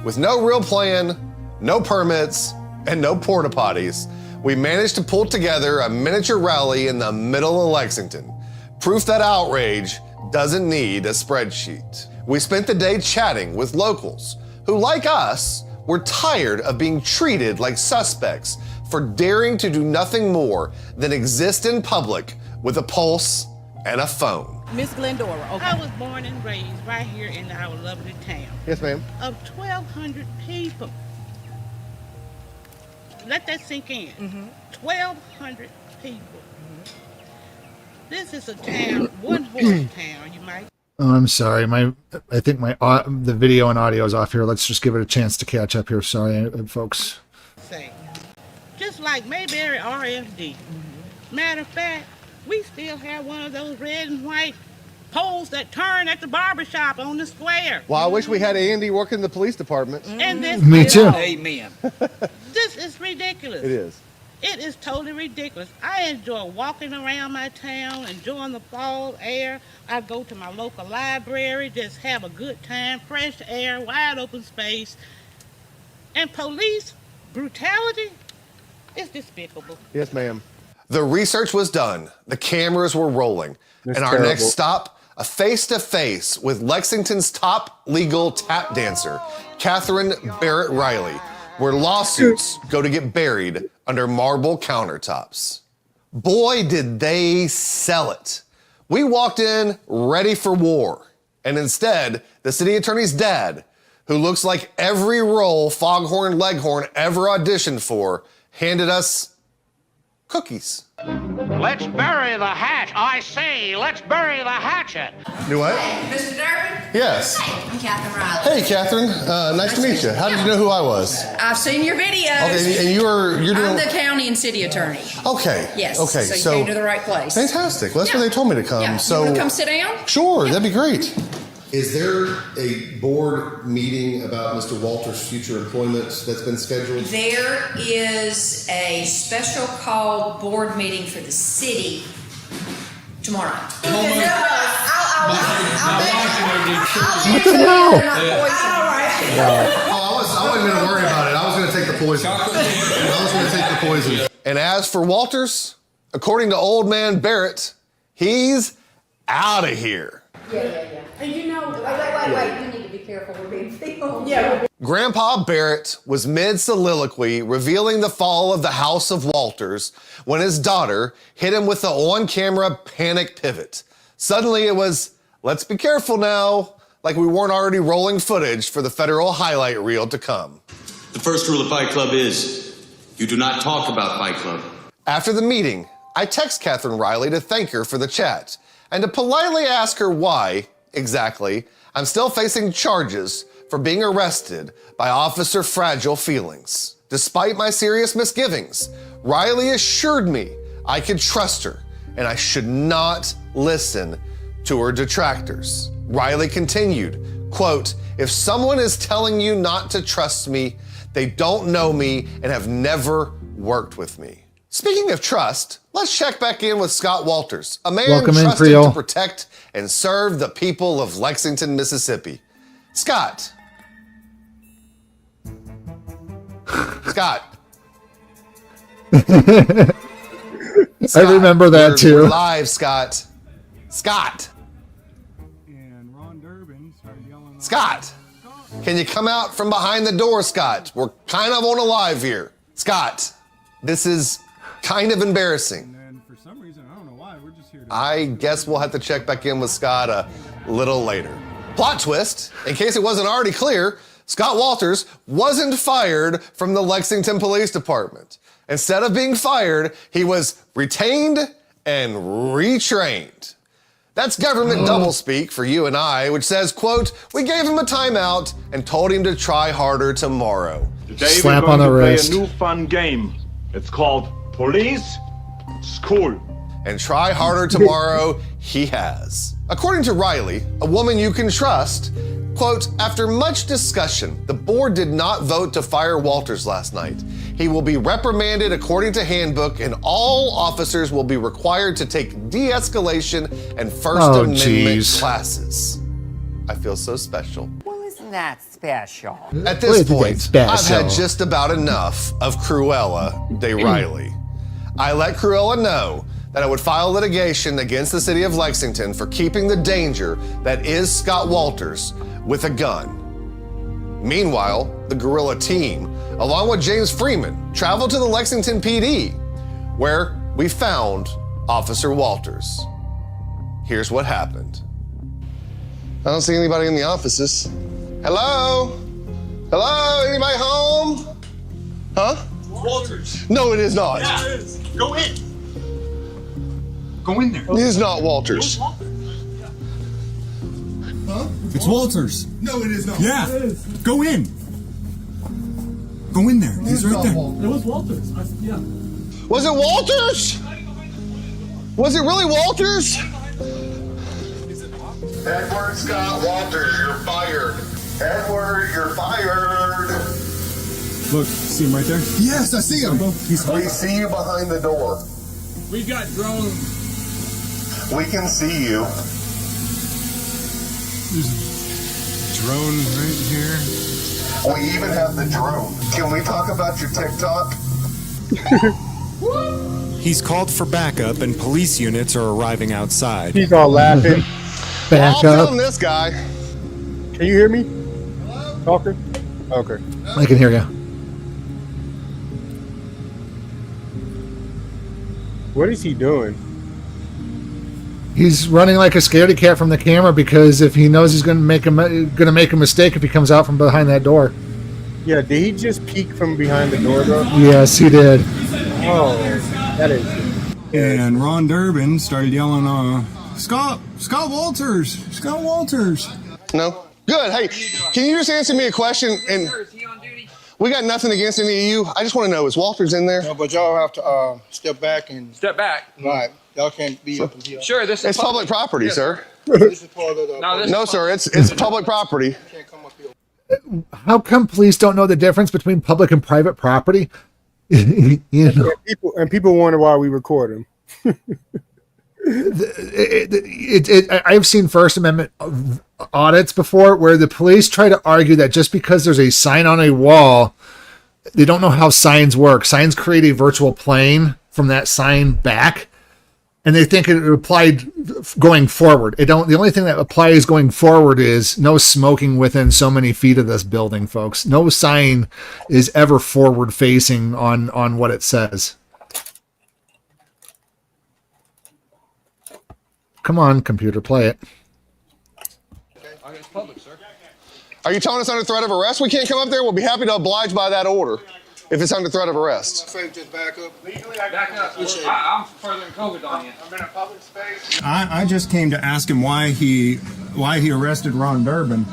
With no real plan, no permits, and no porta potties, we managed to pull together a miniature rally in the middle of Lexington. Proof that outrage doesn't need a spreadsheet. We spent the day chatting with locals who, like us, were tired of being treated like suspects for daring to do nothing more than exist in public with a pulse and a phone. Miss Glendora, okay. I was born and raised right here in our lovely town. Yes, ma'am. Of 1,200 people. Let that sink in. 1,200 people. This is a town, one horse town, you might. Oh, I'm sorry. I think the video and audio is off here. Let's just give it a chance to catch up here. Sorry, folks. Say, just like Mayberry RFD. Matter of fact, we still have one of those red and white poles that turn at the barbershop on the square. Well, I wish we had Andy working in the police department. And this Me too. Amen. This is ridiculous. It is. It is totally ridiculous. I enjoy walking around my town, enjoying the fall air. I go to my local library, just have a good time, fresh air, wide open space. And police brutality is despicable. Yes, ma'am. The research was done. The cameras were rolling. That's and our terrible. next stop, a face-to-face with Lexington's top legal tap dancer, Catherine Barrett Riley, where lawsuits go to get buried under marble countertops. Boy, did they sell it. We walked in ready for war. And instead, the city attorney's dad, who looks like every role Foghorn Leghorn ever auditioned for, handed us cookies. Let's bury the hatch. I say, let's bury the hatchet. Do what? Hey, Mr. Durbin? Yes. Hey, I'm Catherine Riley. Hey, Catherine. Nice to meet you. How did you know who I was? I've seen your videos. Okay, and you're doing... I'm the county and city attorney. Okay. Yes. Okay. So you came to the right place. Fantastic. Well, that's where they told me to come. Yeah. So You want to come sit down? Sure, that'd be great. Is there a board meeting about Mr. Walter's future employment that's been scheduled? There is a special called board meeting for the city tomorrow. What the hell? I wasn't going to worry about it. I was going to take the poison. And as for Walters, according to old man Barrett, he's out of here. Yeah. And you know, wait, you need to be careful, we're being filmed. Yeah. Grandpa Barrett was mid-soliloquy revealing the fall of the House of Walters when his daughter hit him with the on-camera panic pivot. Suddenly it was, let's be careful now, like we weren't already rolling footage for the federal highlight reel to come. The first rule of Fight Club is, you do not talk about Fight Club. After the meeting, I text Catherine Riley to thank her for the chat and to politely ask her why, exactly, I'm still facing charges for being arrested by Officer Fragile Feelings. Despite my serious misgivings, Riley assured me I could trust her and I should not listen to her detractors. Riley continued, quote, if someone is telling you not to trust me, they don't know me and have never worked with me. Speaking of trust, Let's check back in with Scott Walters, a man Welcome in, trusted Creole. to protect and serve the people of Lexington, Mississippi. Scott. Scott. I remember that we're too. Live, Scott. Scott. Scott. Can you come out from behind the door, Scott? We're kind of on a live here. Scott, this is kind of embarrassing. For some reason, I don't know why, we're just here to... I guess we'll have to check back in with Scott a little later. Plot twist, in case it wasn't already clear, Scott Walters wasn't fired from the Lexington Police Department. Instead of being fired, he was retained and retrained. That's government doublespeak for you and I, which says, quote, we gave him a timeout and told him to try harder tomorrow. Today Slap we're going on the to play wrist. a new fun game. It's called Police School. And try harder tomorrow he has. According to Riley, a woman you can trust, quote, after much discussion, the board did not vote to fire Walters last night. He will be reprimanded according to handbook, and all officers will be required to take de-escalation and First Amendment classes. I feel so special. Well, isn't that special? At this point, I've had just about enough of Cruella de Riley. I let Cruella know that I would file litigation against the city of Lexington for keeping the danger that is Scott Walters with a gun. Meanwhile, the guerrilla team, along with James Freeman, traveled to the Lexington PD, where we found Officer Walters. Here's what happened. I don't see anybody in the offices. Hello? Hello? Anybody home? Huh? Walters. No, it is not. Yeah, it is. Go in. Go in there. It is not Walters. Huh? It's Walters. No, it is not. Yeah. Go in. Go in there. He's right there. It was Walters. Yeah. Was it Walters? Was it really Walters? Edward Scott Walters, you're fired. Edward, you're fired. Look, see him right there? Yes, I see him. We see you behind the door. We got drones. We can see you. There's a drone right here. We even have the drone. Can we talk about your TikTok? He's called for backup and police units are arriving outside. He's all laughing. I'm feeling this guy. Can you hear me? Talking? Okay. I can hear you. What is he doing? He's running like a scaredy cat from the camera because if he knows he's going to make a mistake if he comes out from behind that door. Yeah, did he just peek from behind the door though? Yes, he did. Oh, that is. And Ron Durbin started yelling, Scott Walters. No? Good. Hey, can you just answer me a question? And we got nothing against any of you. I just want to know, is Walters in there? No, but y'all have to step back and... Step back. Right. Y'all can't be up in here. Sure, this is It's public property, sir. This is part of the... No, sir, it's public property. You can't come up here. How come police don't know the difference between public and private property? You know, People wonder why we record him. I've seen First Amendment audits before where the police try to argue that just because there's a sign on a wall, they don't know how signs work. Signs create a virtual plane from that sign back, and they think it applied going forward. The only thing that applies going forward is no smoking within so many feet of this building, folks. No sign is ever forward facing on what it says. Come on, computer, play it. It's public, sir. Are you telling us under threat of arrest we can't come up there? We'll be happy to oblige by that order if it's under threat of arrest. Say just back up. Back up. I'm furthering COVID on you. I'm in a public space. I just came to ask him why he arrested Ron Durbin.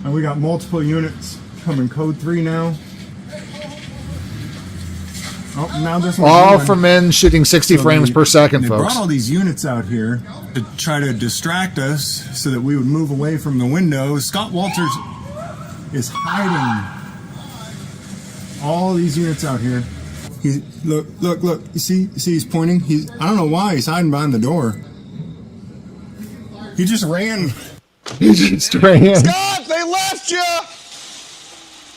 And we got multiple units coming code 3 now. Oh, now this one's All moving. for men shooting 60 frames per second, They folks. brought all these units out here to try to distract us so that we would move away from the window. Scott Walters is hiding all these units out here. Look. You see he's pointing? I don't know why he's hiding behind the door. He just ran. He just ran. Scott, they left you.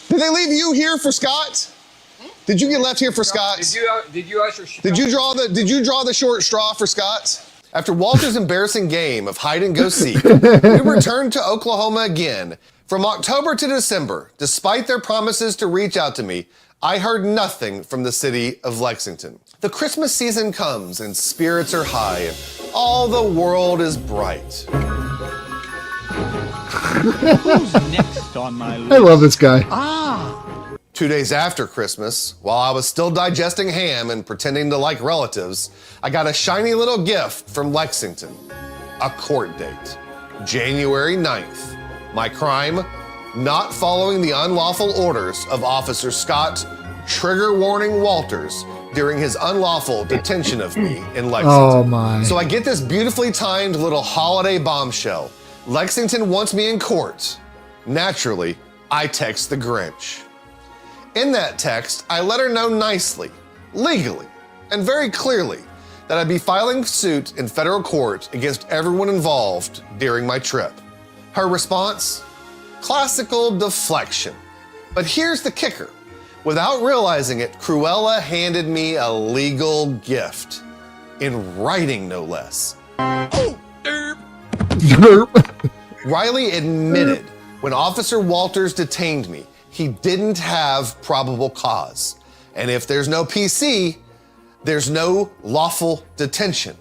Did they leave you here for Scott? Did you get left here for Scott? Did you usher? Did you draw the short straw for Scott? After Walter's embarrassing game of hide and go seek, we returned to Oklahoma again. From October to December, despite their promises to reach out to me, I heard nothing from the city of Lexington. The Christmas season comes and spirits are high and all the world is bright. Who's next on my list? I love this guy. 2 days after Christmas, while I was still digesting ham and pretending to like relatives, I got a shiny little gift from Lexington. A court date. January 9th. My crime? Not following the unlawful orders of Officer Scott Trigger Warning Walters during his unlawful detention of me in Lexington. Oh my. So I get this beautifully timed little holiday bombshell. Lexington wants me in court. Naturally, I text the Grinch. In that text, I let her know nicely, legally, and very clearly that I'd be filing suit in federal court against everyone involved during my trip. Her response? Classical deflection. But here's the kicker. Without realizing it, Cruella handed me a legal gift. In writing, no less. Riley admitted when Officer Walters detained me, he didn't have probable cause. And if there's no PC, there's no lawful detention.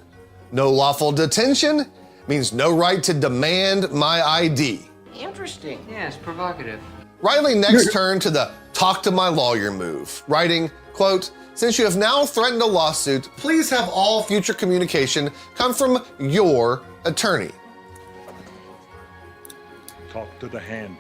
No lawful detention means no right to demand my ID. Interesting. Yes, provocative. Riley next turned to the talk to my lawyer move, writing, quote, since you have now threatened a lawsuit, please have all future communication come from your attorney. Talk to the hand.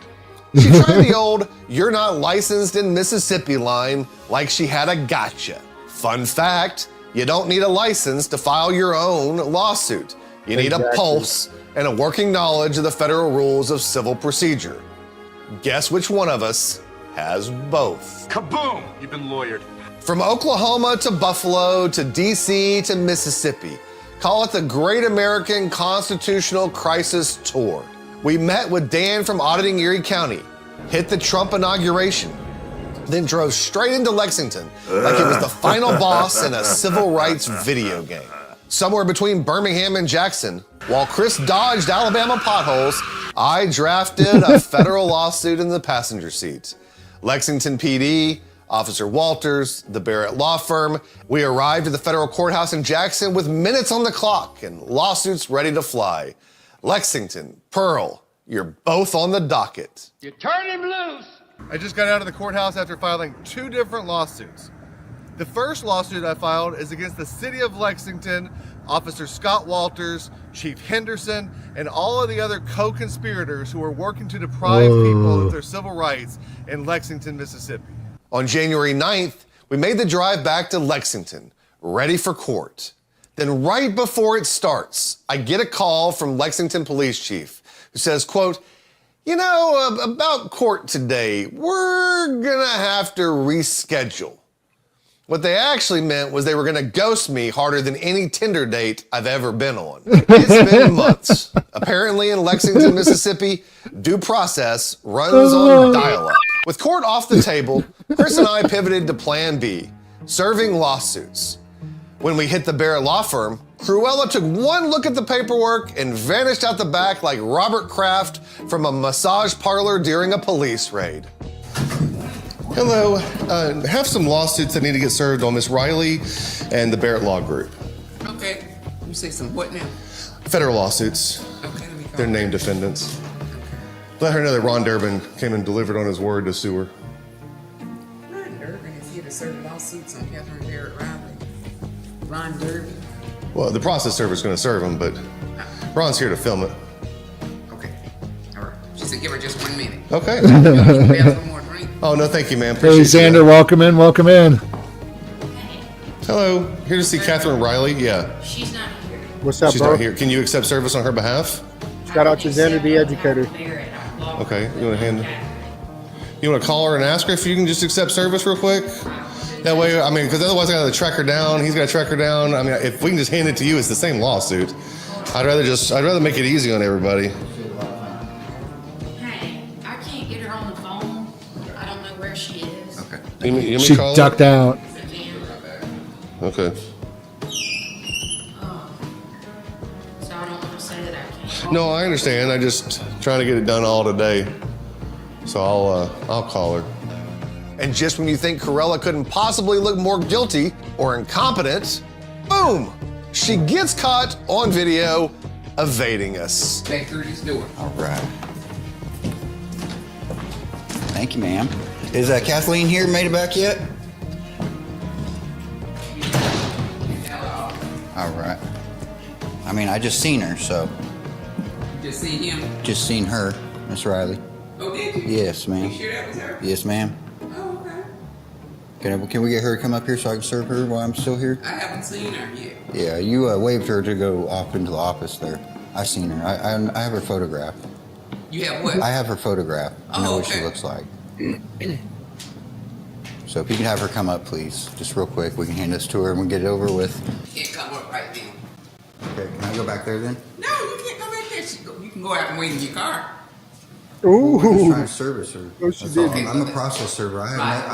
She tried the old, you're not licensed in Mississippi line like she had a gotcha. Fun fact, you don't need a license to file your own lawsuit. You need a pulse and a working knowledge of the federal rules of civil procedure. Guess which one of us has both? Kaboom! You've been lawyered. From Oklahoma to Buffalo to DC to Mississippi, call it the Great American Constitutional Crisis Tour. We met with Dan from auditing Erie County, hit the Trump inauguration, then drove straight into Lexington like it was the final boss in a civil rights video game. Somewhere between Birmingham and Jackson, while Chris dodged Alabama potholes, I drafted a federal lawsuit in the passenger seat. Lexington PD, Officer Walters, the Barrett Law Firm. We arrived at the federal courthouse in Jackson with minutes on the clock and lawsuits ready to fly. Lexington, Pearl, you're both on the docket. You turn him loose. I just got out of the courthouse after filing 2 different lawsuits. The first lawsuit I filed is against the city of Lexington, Officer Scott Walters, Chief Henderson, and all of the other co-conspirators who are working to deprive people of their civil rights in Lexington, Mississippi. On January 9th, we made the drive back to Lexington, ready for court. Then right before it starts, I get a call from Lexington Police Chief who says, quote, you know, about court today, we're gonna have to reschedule. What they actually meant was they were gonna ghost me harder than any Tinder date I've ever been on. It's been months. Apparently in Lexington, Mississippi, due process runs on dial-up. With court off the table, Chris and I pivoted to plan B, serving lawsuits. When we hit the Barrett Law Firm, Cruella took one look at the paperwork and vanished out the back like Robert Kraft from a massage parlor during a police raid. Hello, have some lawsuits that need to get served on Miss Riley and the Barrett Law Group. Okay. You say some what now? Federal lawsuits. Okay, let me call. They're named defendants. Let her know that Ron Durbin came and delivered on his word to sue her. Ron Durbin is here to serve lawsuits on Catherine Barrett Riley. Ron Durbin. Well, the process server's gonna serve him, but Ron's here to film it. Okay. All right. She said give her just 1 minute. Okay. One more drink. Oh, no, thank you, ma'am. Hey, Appreciate Xander, that. welcome in, welcome in. Hello, here to see Catherine Riley. Yeah. She's not here. What's up, She's bro? not here. Can you accept service on her behalf? Shout out to Xander, the educator. Okay, you want to call her and ask her if you can just accept service real quick? That way, I mean, because otherwise I got to track her down. He's got to track her down. I mean, if we can just hand it to you, it's the same lawsuit. I'd rather make it easy on everybody. Hey, I can't get her on the phone. I don't know where she is. Okay. She ducked out. Okay. So I don't want to say that I can't. No, I understand. I just trying to get it done all today. So I'll call her. And just when you think Corella couldn't possibly look more guilty or incompetent, boom! She gets caught on video evading us. Back through this door. All right. Thank you, ma'am. Is Kathleen here? Made it back yet? All right. I mean, I just seen her, so. You just seen him? Just seen her, Miss Riley. Oh, did you? Yes, ma'am. You sure that was her? Yes, ma'am. Oh, okay. Can we get her to come up here so I can serve her while I'm still here? I haven't seen her yet. Yeah, you waved her to go off into the office there. I seen her. I have her photograph. You have what? I have her photograph. I know what she looks like. So if you can have her come up, please, just real quick. We can hand this to her and we get it over with. Can't come up right now. Okay, can I go back there then? No, you can't go back there. You can go out and wait in your car. Ooh. I'm just trying to service her. Oh, she That's did. all. I'm a process server. I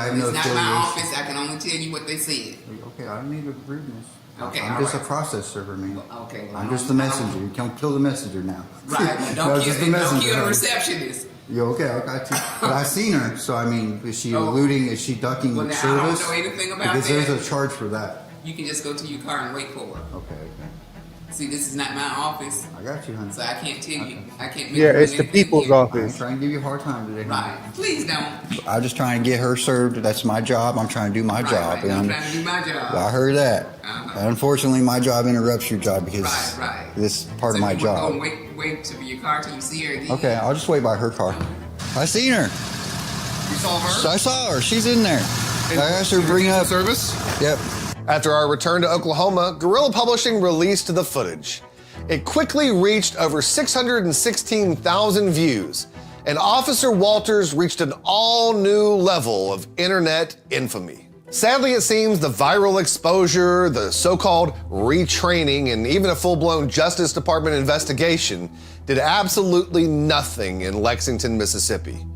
have no It's not my affiliation. office. I can only tell you what they said. Okay, I don't need a rudeness. Okay, I'm all just right. a process server, man. Okay. Well, I'm just the messenger. You can't kill the messenger now. Right. No, Don't just kill, the don't messenger, kill the honey. receptionist. You okay? I got you. But I seen her, so I mean, is she eluding? Is she ducking Well, now, service? I don't know anything about because that. there's a charge for that. You can just go to your car and wait for her. Okay. See, this is not my office. I got you, honey. So I can't tell you. I can't. Yeah, make it's the anything people's here. office. I'm trying to give you a hard time today. Right. Please don't. I'm just trying to get her served. That's my job. I'm trying to do my job. Right. I'm And trying to do my job. I heard that. Unfortunately, my job interrupts your job because Right. this is part of So my you wanna job. go and wait to your car till you see her again. Okay, I'll just wait by her car. I seen her. You saw her? I saw her. She's in there. I asked her to bring up service. Yep. After our return to Oklahoma, Guerrilla Publishing released the footage. It quickly reached over 616,000 views, and Officer Walters reached an all-new level of internet infamy. Sadly, it seems the viral exposure, the so-called retraining, and even a full-blown Justice Department investigation did absolutely nothing in Lexington, Mississippi.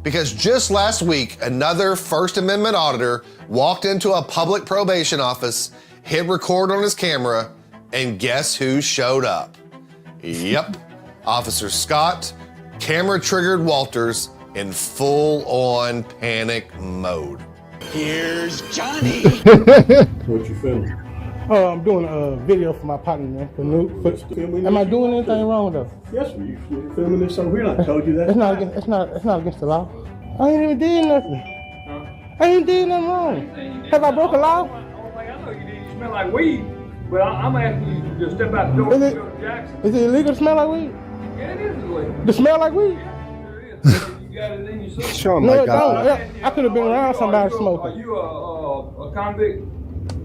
Because just last week, another First Amendment auditor walked into a public probation office, hit record on his camera, and guess who showed up? Yep, Officer Scott, camera-triggered Walters in full-on panic mode. Here's Johnny. What you filming? Oh, I'm doing a video for my partner, man. Am I doing anything wrong though? Yes, you're filming this somewhere. I told you that. It's not against the law. I ain't even did nothing. I ain't did nothing wrong. Have I broke a law? I know you did. You smell like weed. But I'm asking you to step out the door and go to Jackson. Is it illegal to smell like weed? Yeah, it is illegal. To smell like weed? You got it in your system. Show him No, my it God. don't. I could have been around somebody Are smoking. you a convict?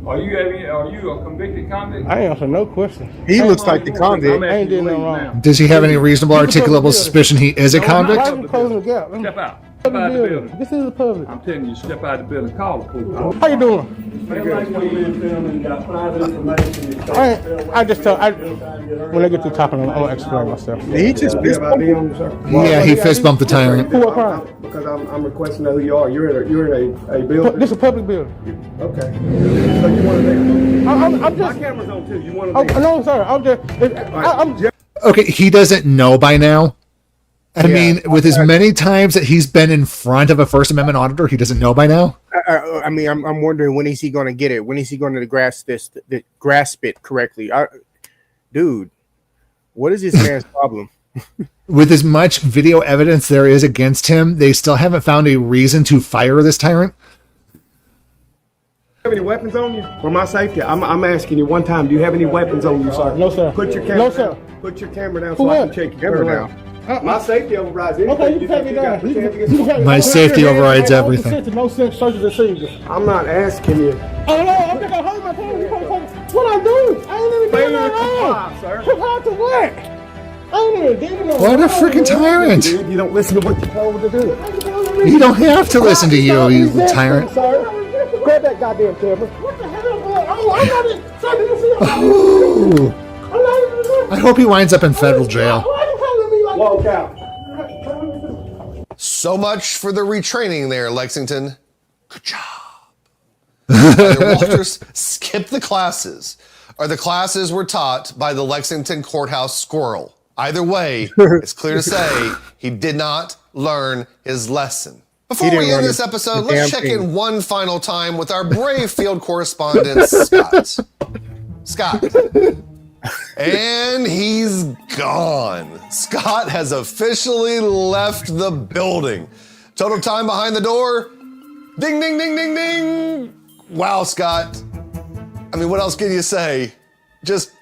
Are you a convicted convict? I ain't answer no question. He looks like the convict. I ain't did nothing wrong. Does he have any reasonable articulable suspicion he is a Why convict? are you closing the gap? Step out. Step out the building. This is a public. I'm telling you, step out the building. Call the police. How you doing? I just tell. When I get to talking, I'm gonna explain myself. He just fist bumped him. Yeah, he fist bumped the tyrant. Who applying? Because I'm requesting to know who you are. You're in a building. This is a public building. Okay. So you one of them. I'm just. My camera's on too. You one of Oh, them. no, sir. I'm just. Okay, he doesn't know by now. I mean, with as many times that he's been in front of a First Amendment auditor, he doesn't know by now. I mean, I'm wondering, when is he going to get it? When is he going to grasp it correctly? Dude, what is this man's problem? With as much video evidence there is against him, they still haven't found a reason to fire this tyrant. Have any weapons on you? For my safety, I'm asking you one time. Do you have any weapons on you, sir? No, sir. Put your camera No, down. sir. Put your camera down Who so I what? can check your camera down. My safety overrides anything. Okay, you take it down. My safety overrides everything. No sense, searches and seizures. I'm not asking you. Oh no, I'm just gonna hold my phone. What I do? I ain't even doing nothing wrong. Sir. Comply to what? I ain't even doing nothing. What a freaking tyrant! You don't listen to what you're told to do. You don't have to listen to you, you tyrant. Sir. grab that goddamn camera. What the hell, man? Oh, I'm not in. Son, you see I hope he winds up in federal jail. Why are you calling me like walk out? So much for the retraining there, Lexington. Good job. Either Walters skipped the classes, or the classes were taught by the Lexington courthouse squirrel. Either way, it's clear to say he did not learn his lesson. Before we end this episode, let's check in one final time with our brave field correspondent, Scott. Scott. And he's gone. Scott has officially left the building. Total time behind the door, ding, ding, ding, ding, ding. Wow, Scott. I mean, what else can you say? Just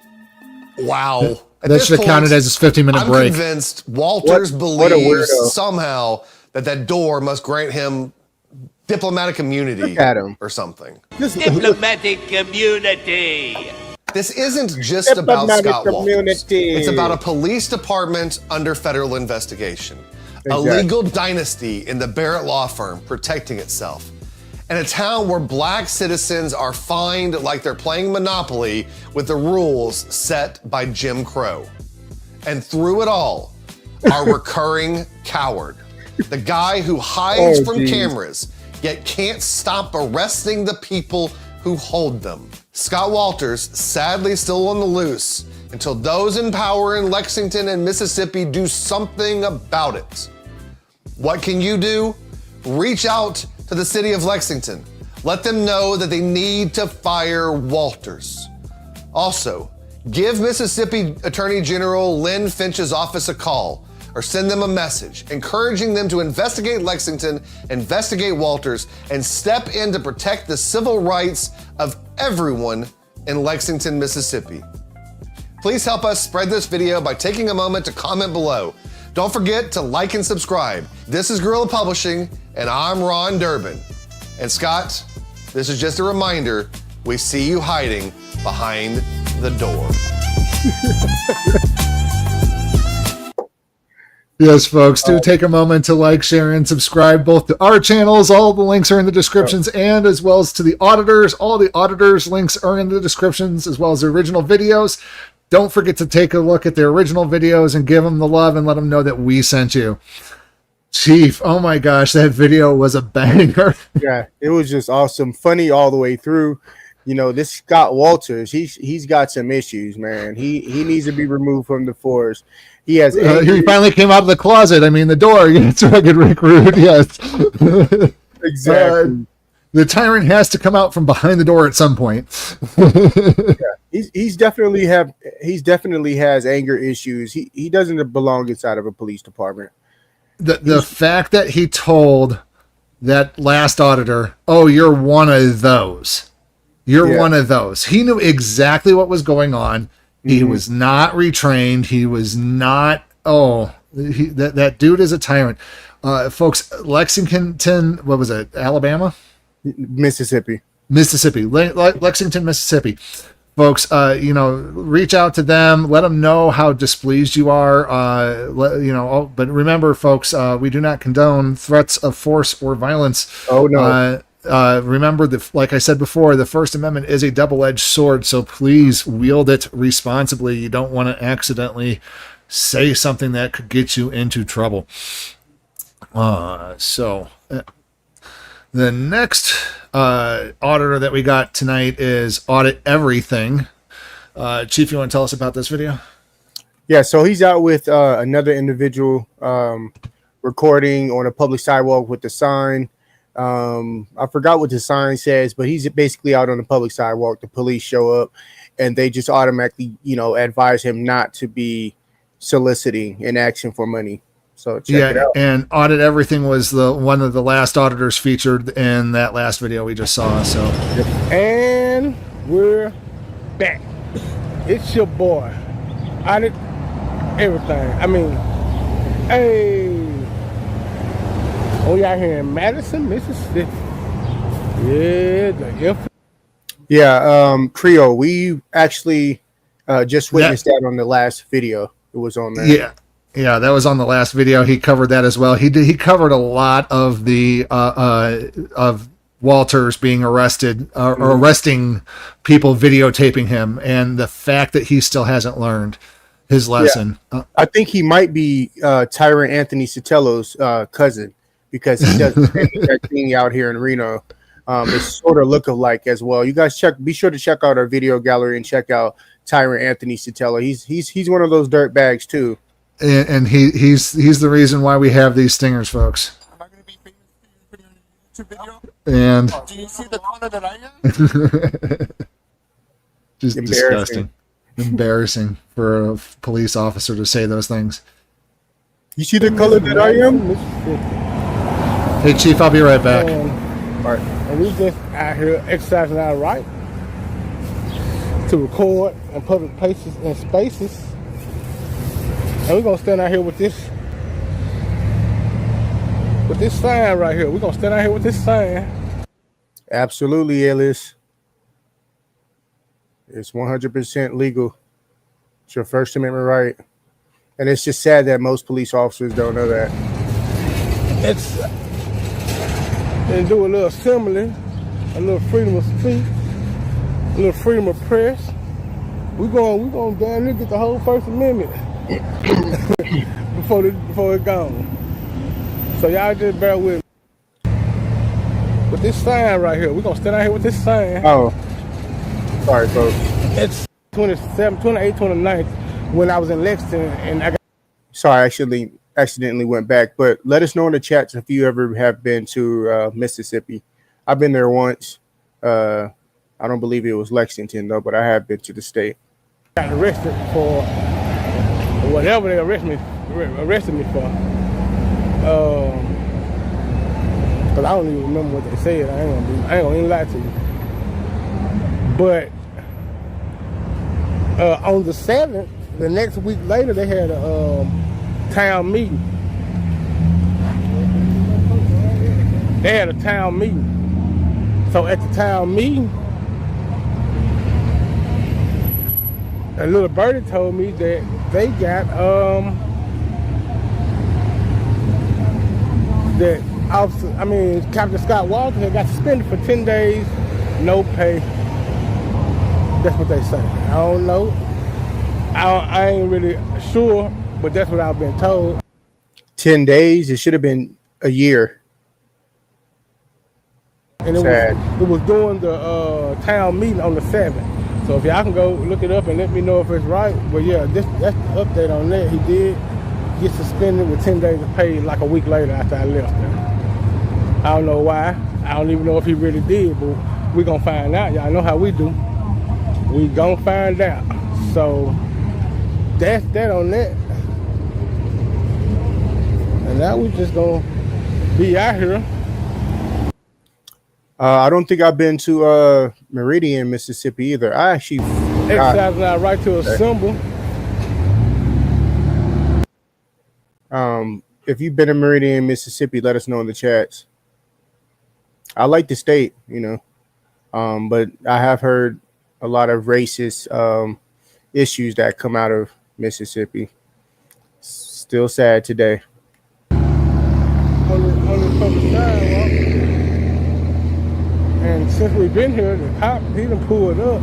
wow. That should have counted as his 15-minute break. I'm convinced Walters believes somehow that door must grant him diplomatic immunity or something. Diplomatic immunity. This isn't just about Scott Walters. It's about a police department under federal investigation. A legal dynasty in the Barrett law firm protecting itself. And a town where black citizens are fined like they're playing Monopoly with the rules set by Jim Crow. And through it all, our recurring coward. The guy who hides from cameras, yet can't stop arresting the people who hold them. Scott Walters, sadly still on the loose until those in power in Lexington and Mississippi do something about it. What can you do? Reach out to the city of Lexington. Let them know that they need to fire Walters. Also, give Mississippi Attorney General Lynn Finch's office a call or send them a message encouraging them to investigate Lexington, investigate Walters, and step in to protect the civil rights of everyone in Lexington, Mississippi. Please help us spread this video by taking a moment to comment below. Don't forget to like and subscribe. This is Guerrilla Publishing, and I'm Ron Durbin. And Scott, this is just a reminder, we see you hiding behind the door. Yes, folks, do take a moment to like, share, and subscribe both to our channels. All the links are in the descriptions, and as well as to the auditors. All the auditors' links are in the descriptions, as well as the original videos. Don't forget to take a look at the original videos and give them the love and let them know that we sent you. Chief, oh my gosh, that video was a banger. Yeah, it was just awesome. Funny all the way through. You know, this Scott Walters, he's got some issues, man. He needs to be removed from the force. He has. He finally came out of the closet. I mean, the door. It's rugged Rick Rude. Yes. Exactly. The tyrant has to come out from behind the door at some point. Yeah, he's definitely has anger issues. He doesn't belong inside of a police department. The fact that he told that last auditor, "Oh, you're one of those. You're one of those." He knew exactly what was going on. He was not retrained. He was not. That dude is a tyrant, folks. Lexington, what was it? Alabama, Mississippi, Lexington, Mississippi. Folks, reach out to them. Let them know how displeased you are. But remember, folks, we do not condone threats of force or violence. Oh no. Remember, like I said before, the First Amendment is a double-edged sword, so please wield it responsibly. You don't want to accidentally say something that could get you into trouble. The next auditor that we got tonight is Audit Everything. Chief, you want to tell us about this video? Yeah, so he's out with another individual recording on a public sidewalk with the sign. I forgot what the sign says, but he's basically out on the public sidewalk. The police show up and they just automatically, advise him not to be soliciting and asking for money. So check it out. And Audit Everything was one of the last auditors featured in that last video we just saw. So, and we're back. It's your boy, Audit Everything. I mean, hey. We out here in Madison, Mississippi. Creo, we actually just witnessed that on the last video. It was on there. Yeah, that was on the last video. He covered that as well. He covered a lot of the of Walters being arrested or arresting people videotaping him, and the fact that he still hasn't learned his lesson. Yeah. I think he might be Tyrant Anthony Sottelo's cousin, because he does that thing out here in Reno. It's sort of look alike as well. You guys be sure to check out our video gallery and check out Tyrant Anthony Sotelo. He's one of those dirt bags too. And he's the reason why we have these stingers, folks. Am I going to be famous for your YouTube video? And do you see the color that I am? Just disgusting. Embarrassing for a police officer to say those things. You see the color that I am? Hey, Chief, I'll be right back. All right. And we just out here exercising our right to record in public places and spaces. And we're going to stand out here with this sign right here. We're going to stand out here with this sign. Absolutely, Ellis. It's 100% legal. It's your First Amendment right. And it's just sad that most police officers don't know that. And do a little assembly, a little freedom of speech, a little freedom of press. We're going down there get the whole First Amendment before it's gone. So y'all just bear with me. With this sign right here, we're going to stand out here with this sign. Oh. Sorry, folks. It's 28, 29th when I was in Lexington, and I got... Sorry, I accidentally went back, but let us know in the chats if you ever have been to Mississippi. I've been there once. I don't believe it was Lexington, though, but I have been to the state. Got arrested for whatever they arrested me for. Because I don't even remember what they said. I ain't gonna even lie to you. But on the 7th, the next week later, they had a town meeting. They had a town meeting. So at the town meeting, a little birdie told me that they got Captain Scott Walter had got suspended for 10 days, no pay. That's what they say. I don't know. I ain't really sure, but that's what I've been told. 10 days? It should have been a year. And it was during the town meeting on the 7th. So if y'all can go look it up and let me know if it's right. But yeah, that's the update on that. He did get suspended with 10 days of pay like a week later after I left there. I don't know why. I don't even know if he really did, but we're going to find out. Y'all know how we do. We going to find out. So that's that on that. And now we just going to be out here. I don't think I've been to Meridian, Mississippi either. I actually exercising our right to assemble. If you've been to Meridian, Mississippi, let us know in the chats. I like the state, but I have heard a lot of racist issues that come out of Mississippi. Still sad today. On the public sidewalk. And since we've been here, the cop, he done pulled up.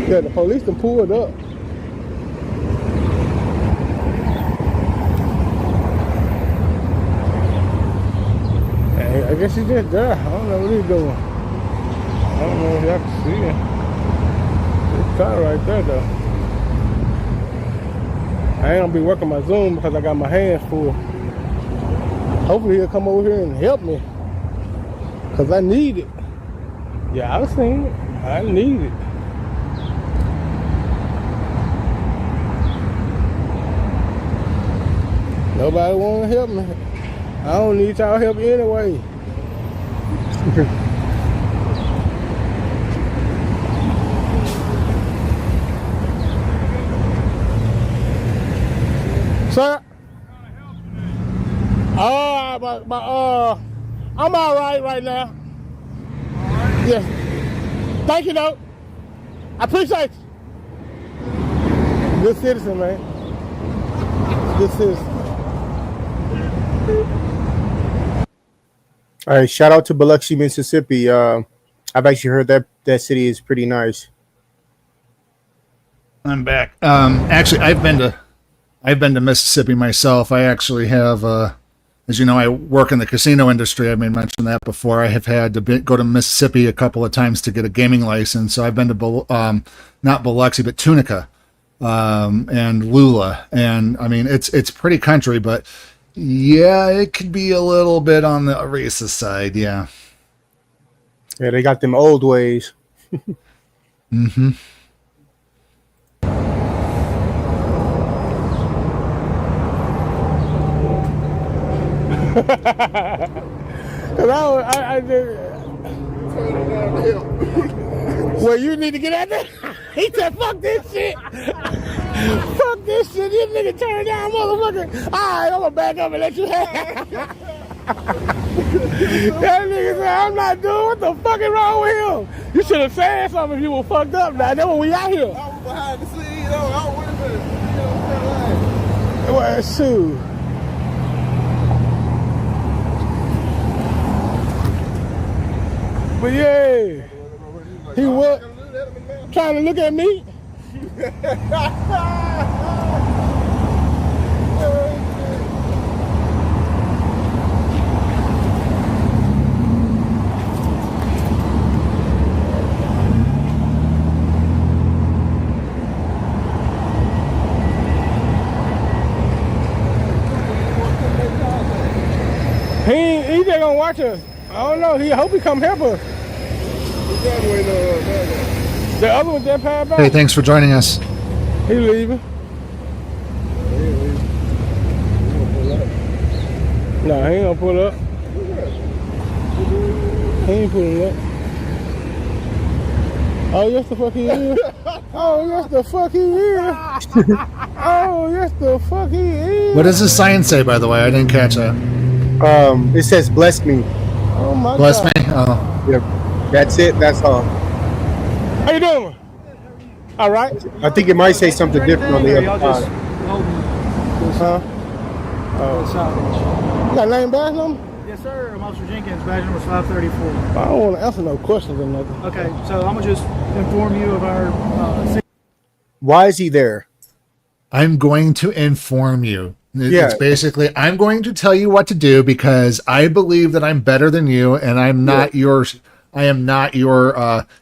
Yeah, the police done pulled up. Hey, I guess he's just there. I don't know what he's doing. I don't know if y'all can see him. Car right there though. I ain't gonna be working my Zoom because I got my hands full. Hopefully he'll come over here and help me, because I need it. Yeah, I've seen it. I need it. Nobody wanna help me. I don't need y'all help anyway. Sir? I'm all right now. Yes. Thank you, though. I appreciate you. Good citizen, man. Good citizen. All right, shout out to Biloxi, Mississippi. I've actually heard that city is pretty nice. I'm back. Actually, I've been to Mississippi myself. I actually have, as you know, I work in the casino industry. I may mention that before. I have had to go to Mississippi a couple of times to get a gaming license. So I've been to not Biloxi, but Tunica, and Lula, and I mean it's pretty country, but yeah, it could be a little bit on the racist side. Yeah. Yeah, they got them old ways. Mm-hmm. I did. Well, you need to get out there. He said, "Fuck this shit. Fuck this shit. This nigga turn down, motherfucker. All right, I'm gonna back up and let you have." That nigga said, "I'm not doing what the fuck is wrong with him. You should have said something if you were fucked up. Now, that's when we out here." I was behind the scenes. I don't want to. Well, shoot. But yeah, he was trying to look at me. He just gonna watch us. I don't know. I hope he come help us. The other one just passed by. Hey, thanks for joining us. He leaving. No, he ain't gonna pull up. He ain't pulling up. Oh, yes, the fuck he is. Oh, yes, the fuck he is. Oh, yes, the fuck he is. What does the sign say, by the way? I didn't catch that. It says "Bless me." Oh my Bless God. me. Oh. Yep. That's it. That's all. How you doing? All right. I think it might say something different on the other side. Huh? You got name badge number? Yes, sir. I'm Officer Jenkins, badge number 534. I don't want to answer no questions or nothing. Okay, so I'm going to just inform you of our... Why is he there? I'm going to inform you. Yeah. It's basically, I'm going to tell you what to do because I believe that I'm better than you, and I am not your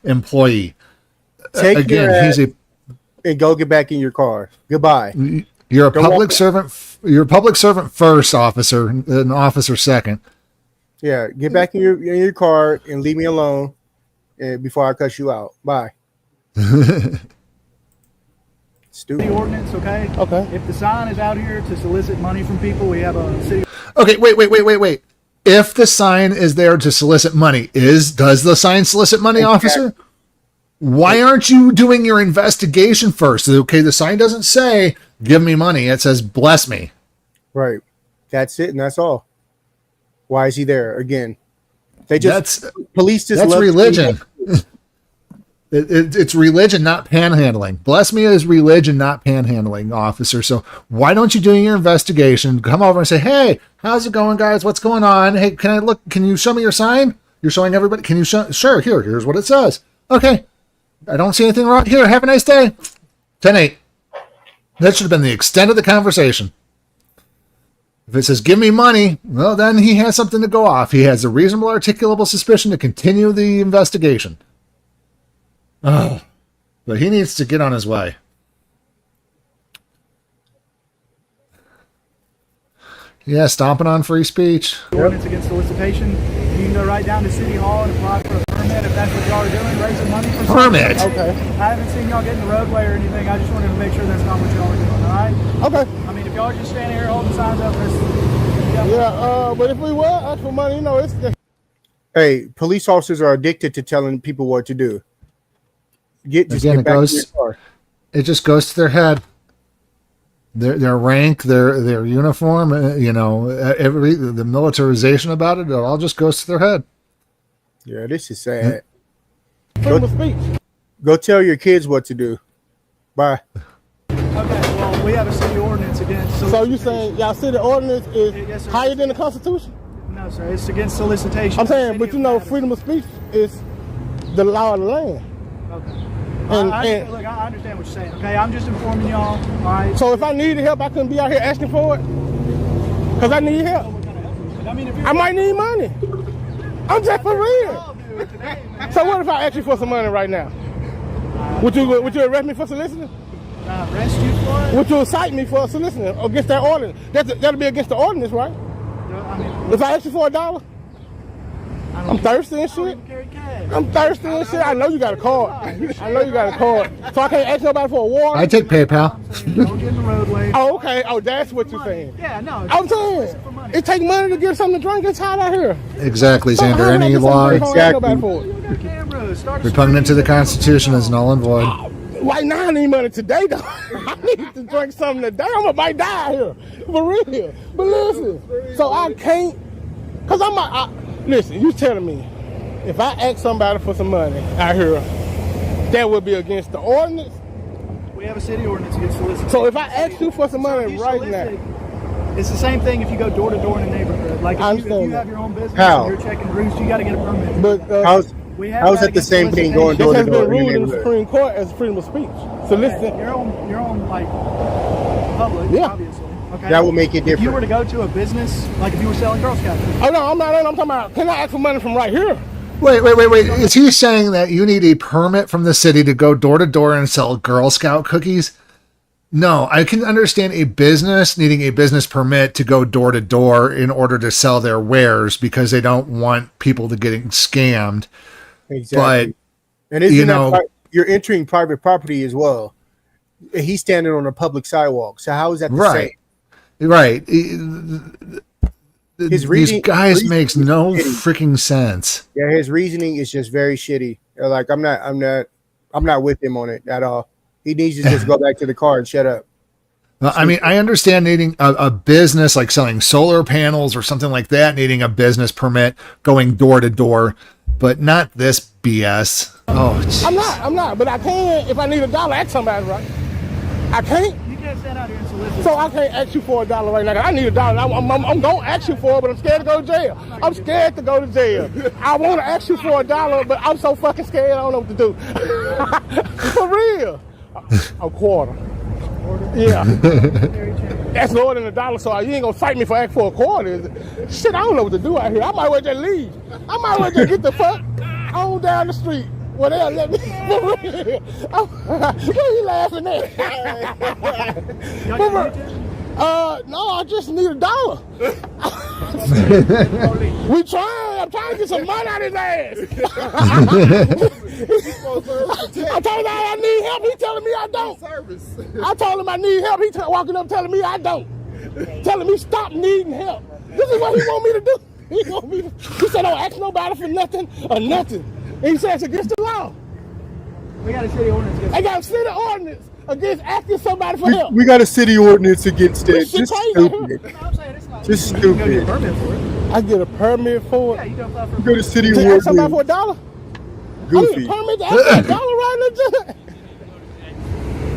employee. Take Again, your he's ass and go get back in your car. Goodbye. You're a Don't public walk- servant. You're a public servant first, officer, an officer second. Yeah, get back in your car and leave me alone before I cuss you out. Bye. Stupid. The ordinance, okay? Okay. If the sign is out here to solicit money from people, we have a city... Okay, wait. If the sign is there to solicit money, does the sign solicit money, officer? Why aren't you doing your investigation first? Okay, the sign doesn't say "give me money"; it says "bless me." Right. That's it, and that's all. Why is he there again? They just police just that's love religion. It's religion, not panhandling. Bless me is religion, not panhandling, officer. So why don't you do your investigation? Come over and say, "Hey, how's it going, guys? What's going on? Hey, can I look? Can you show me your sign? You're showing everybody. Can you show? Sure. Here's what it says. Okay. I don't see anything wrong here. Have a nice day. 10-8. That should have been the extent of the conversation. If it says, "give me money," well, then he has something to go off. He has a reasonable articulable suspicion to continue the investigation. Oh, but he needs to get on his way. Yeah, stomping on free speach. Ordinance against solicitation. You can go right down to City Hall and apply for a permit if that's what y'all are doing, raising money for Permit? something. Okay. I haven't seen y'all get in the roadway or anything. I just wanted to make sure that's not what y'all are doing, all right? Okay. I mean, if y'all are just standing here holding signs up, that's... But if we were ask for money, it's the... Hey, police officers are addicted to telling people what to do. Get back in your car. It just goes to their head. Their rank, their uniform, the militarization about it all just goes to their head. Yeah, this is sad. Freedom of speech. Go tell your kids what to do. Bye. Okay, well, we have a city ordinance against So you saying y'all city ordinance is Yes, sir. higher than the Constitution? No, sir, it's against solicitation. I'm saying, but you know, freedom of speech is the law of the land. Okay. And Look, I understand what you're saying. Okay, I'm just informing y'all. All right. so if I needed help, I couldn't be out here asking for it? Because I need help. I mean, if I might need money. I'm just for real. So what if I ask you for some money right now? Would you arrest me for soliciting? Arrest you for it? Would you cite me for soliciting against that ordinance? That'll be against the ordinance, right? I mean, If I ask you for $1, I'm thirsty and shit. I'm thirsty and shit. I know you got a card. I know you got a card. So I can't ask nobody for a water. I take PayPal. don't get in the roadway. Oh, okay. Oh, that's what you're saying. Yeah, no. I'm saying it takes money to get something to drink. It's hot out here. Exactly, So Xander. how would I Any get law something to drink if I don't ask nobody for it? repugnant to the Constitution is null and void. Right now, I need money today, though. I need to drink something today. Might die here. For real. But listen, so I can't, because listen, you telling me, if I ask somebody for some money out here, that would be against the ordinance? We have a city ordinance against solicitation. So if I ask you for some money right now, it's the same thing if you go door to door in a neighborhood. Like if you have your own business and you're checking roofs, you got to get a permit. But how's it the same thing going door to door? It has been ruled in the Supreme Court as freedom of speech. So listen, your own like public, obviously. Okay. That will make it different. If you were to go to a business, like if you were selling Girl Scout cookies. Oh no, I'm not. I'm talking about. Can I ask for money from right here? Wait. Is he saying that you need a permit from the city to go door to door and sell Girl Scout cookies? No, I can understand a business needing a business permit to go door to door in order to sell their wares because they don't want people to getting scammed. Exactly. But, and isn't you're entering private property as well. He's standing on a public sidewalk. So how is that the same? Right. These guys makes no freaking sense. Yeah, his reasoning is just very shitty. Like I'm not with him on it at all. He needs to just go back to the car and shut up. I mean, I understand needing a business like selling solar panels or something like that, needing a business permit going door to door, but not this BS. Oh, geez. I'm not, but I can if I need $1, ask somebody, right? I can't. You can't stand out here and solicit. So I can't ask you for $1 right now. I need $1. I'm going to ask you for it, but I'm scared to go to jail. I'm scared to go to jail. I want to ask you for $1, but I'm so fucking scared I don't know what to do. For real. A quarter. Yeah. That's lower than $1, so you ain't gonna fight me for asking for a quarter, is it? Shit, I don't know what to do out here. I might well just leave. I might well just get the fuck on down the street. Well, they'll let me. For real. What are you laughing at? No, I just need $1. We trying. I'm trying to get some money out of his ass. I told him I need help. He telling me I don't. I told him I need help. He walking up telling me I don't. Telling me stop needing help. This is what he want me to do. He said don't ask nobody for nothing or nothing. And he said it's against the law. We got a city ordinance. They got a city ordinance against asking somebody for help. We got a city ordinance against it. Just stupid. Just stupid. I get a permit for it. Yeah, you don't apply for Go to city to ordinance. ask somebody for $1? Goofy. I need a permit to ask for $1 right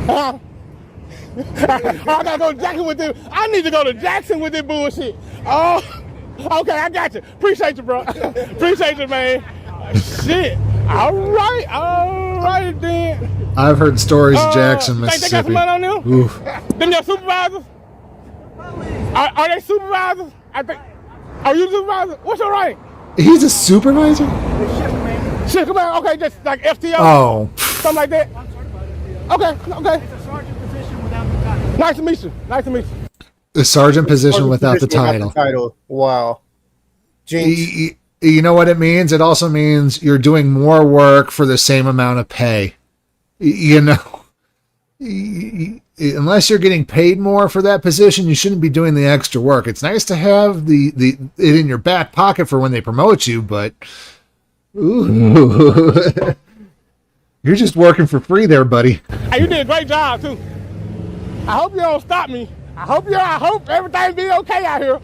now. I gotta go to Jackson with this. I need to go to Jackson with this bullshit. Oh, okay, I got you. Appreciate you, bro. Appreciate you, man. Shit. All right then. I've heard stories of Jackson, Think they Mississippi. got some money on them? Oof. Them your supervisors? Are they supervisors? I think. Are you supervisor? What's your rank? He's a supervisor? Shift command. Okay, just like FTO. Oh. Something like that. Okay. It's a sergeant position without the title. Nice to meet you. Nice to meet you. The sergeant position without the title. Wow. Jinx. You know what it means? It also means you're doing more work for the same amount of pay. You know, unless you're getting paid more for that position, you shouldn't be doing the extra work. It's nice to have it in your back pocket for when they promote you, but ooh, you're just working for free there, buddy. Hey, you did a great job too. I hope you don't stop me. I hope everything be okay out here.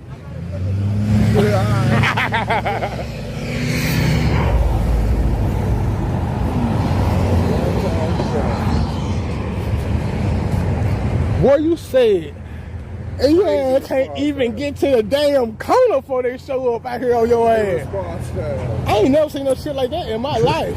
Boy, you said, and you can't even get to the damn corner before they show up out here on your ass. I ain't never seen no shit like that in my life.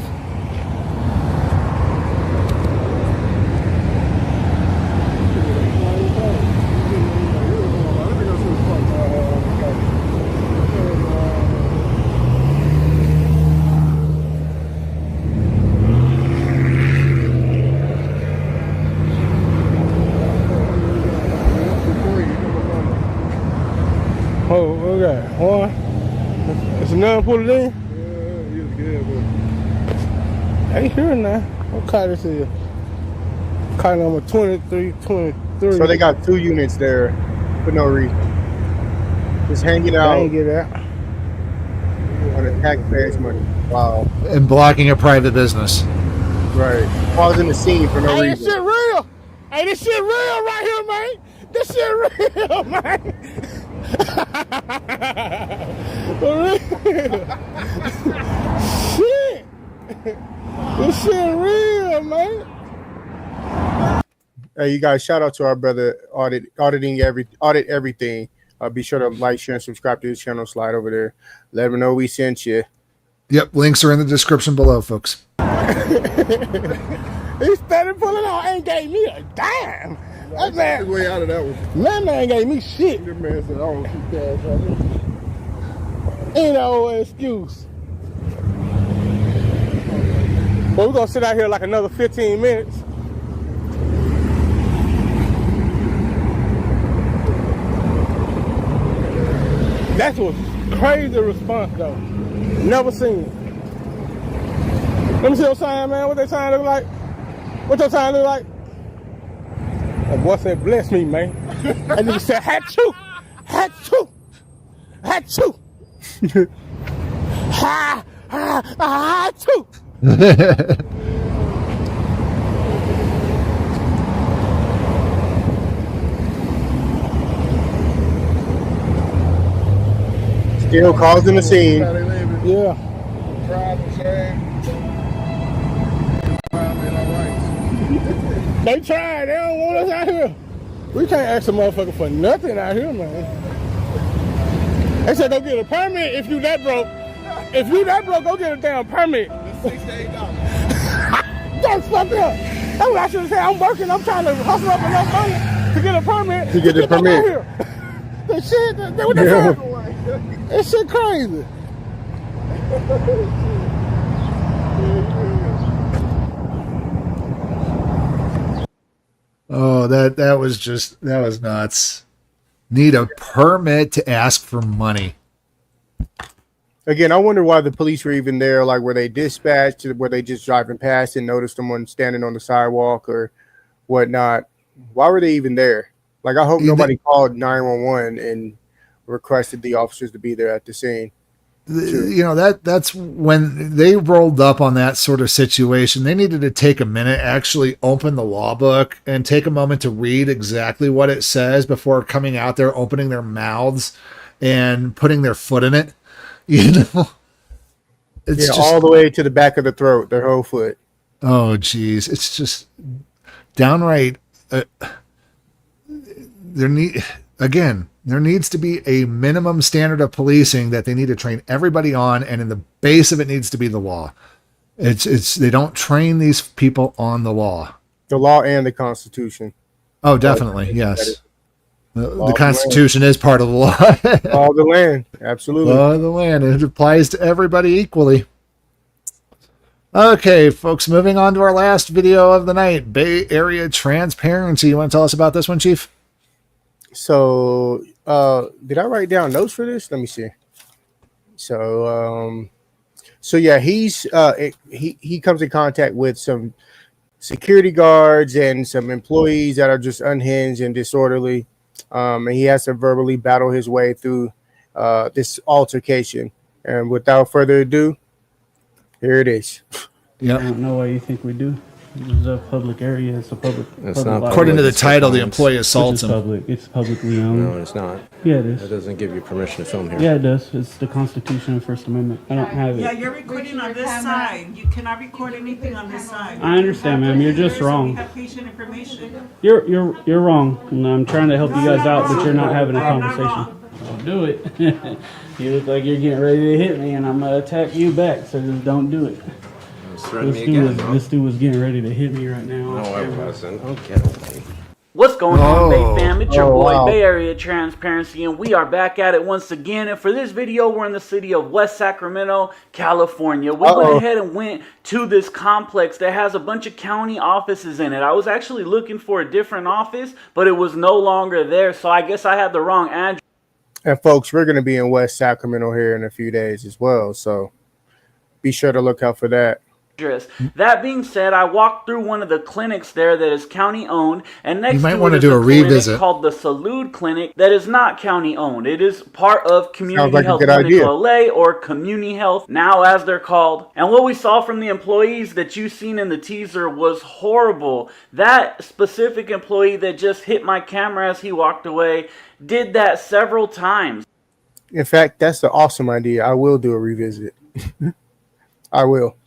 Oh, okay. One. It's another pull it in? Yeah, it's good, but ain't here now. What car this is? Car number 2323. So they got 2 units there for no reason. Just hanging out. They ain't get out. On the taxpayers' money. Wow. And blocking a private business. Right. Causing the scene for no Hey, reason. this shit real. Hey, this shit real right here, man. This shit real, man. For real. Shit. This shit real, man. Hey, you guys, shout out to our brother audit everything. Be sure to like, share, and subscribe to his channel. Slide over there. Let him know we sent you. Yep, links are in the description below, folks. He started pulling out, ain't gave me a dime. That man way out of that one. That man gave me shit. That man said, I don't keep cash on me. Ain't no excuse. But we're gonna sit out here like another 15 minutes. That was crazy response though. Never seen it. Let me see your sign, man. What that sign look like? What your sign look like? That boy said, bless me, man. And nigga said, hat-choo. Hat-choo. Hat-choo. Ha, ha, ha-choo. Still causing the scene. Yeah. They tried. They don't want us out here. We can't ask a motherfucker for nothing out here, man. They said go get a permit if you that broke. If you that broke, go get a damn permit. $6 to $8. That's fucked up. That's what I should have said. I'm working. I'm trying to hustle up enough money to get a permit. To get the permit. The shit. What the fuck? This shit crazy. Oh, that was nuts. Need a permit to ask for money. Again, I wonder why the police were even there. Like, were they dispatched? Were they just driving past and noticed someone standing on the sidewalk or whatnot? Why were they even there? Like, I hope nobody called 911 and requested the officers to be there at the scene. You know, that's when they rolled up on that sort of situation. They needed to take a minute, actually open the law book and take a moment to read exactly what it says before coming out there, opening their mouths and putting their foot in it. You know, it's just all the way to the back of the throat, their whole foot. Oh, geez. It's just downright. There needs to be a minimum standard of policing that they need to train everybody on, and in the base of it needs to be the law. They don't train these people on the law. The law and the Constitution. Oh, definitely, yes. The Constitution is part of the law. Law of the land, absolutely. Law of the land. It applies to everybody equally. Okay, folks, moving on to our last video of the night, Bay Area transparency. You want to tell us about this one, Chief? So, did I write down notes for this? Let me see. So yeah, he comes in contact with some security guards and some employees that are just unhinged and disorderly. And he has to verbally battle his way through this altercation. And without further ado, here it is. Yep. I don't know what you think we do. It's a public area. It's a public. It's not According to the title, the employee assaults him. Public. It's publicly owned. No, it's not. Yeah, it is. It doesn't give you permission to film here. Yeah, it does. It's the Constitution and First Amendment. I don't have it. Yeah, you're recording on this side. You cannot record anything on this side. I understand, ma'am. You're just wrong. We have patient information. You're wrong. And I'm trying to help you guys out, but you're not having a conversation. Don't do it. You look like you're getting ready to hit me, and I'm gonna attack you back. So just don't do it. This dude was getting ready to hit me right now. No, I wasn't. Don't get away. What's going on, Bay fam? It's your boy, wow. Bay Area Transparency, and we are back at it once again. And for this video, we're in the city of West Sacramento, California. We went ahead and went to this complex that has a bunch of county offices in it. I was actually looking for a different office, but it was no longer there, so I guess I had the wrong address. And folks, we're going to be in West Sacramento here in a few days as well, so be sure to look out for that. That being said, I walked through one of the clinics there that is county owned, and next You might to want it to is do a clinic revisit. called the Salud Clinic that is not county owned. It is part of Community like a Health good Clinic idea. LA, or Community Health now as they're called. And what we saw from the employees that you seen in the teaser was horrible. That specific employee that just hit my camera as he walked away did that several times. In fact, that's an awesome idea. I will do a revisit. I will.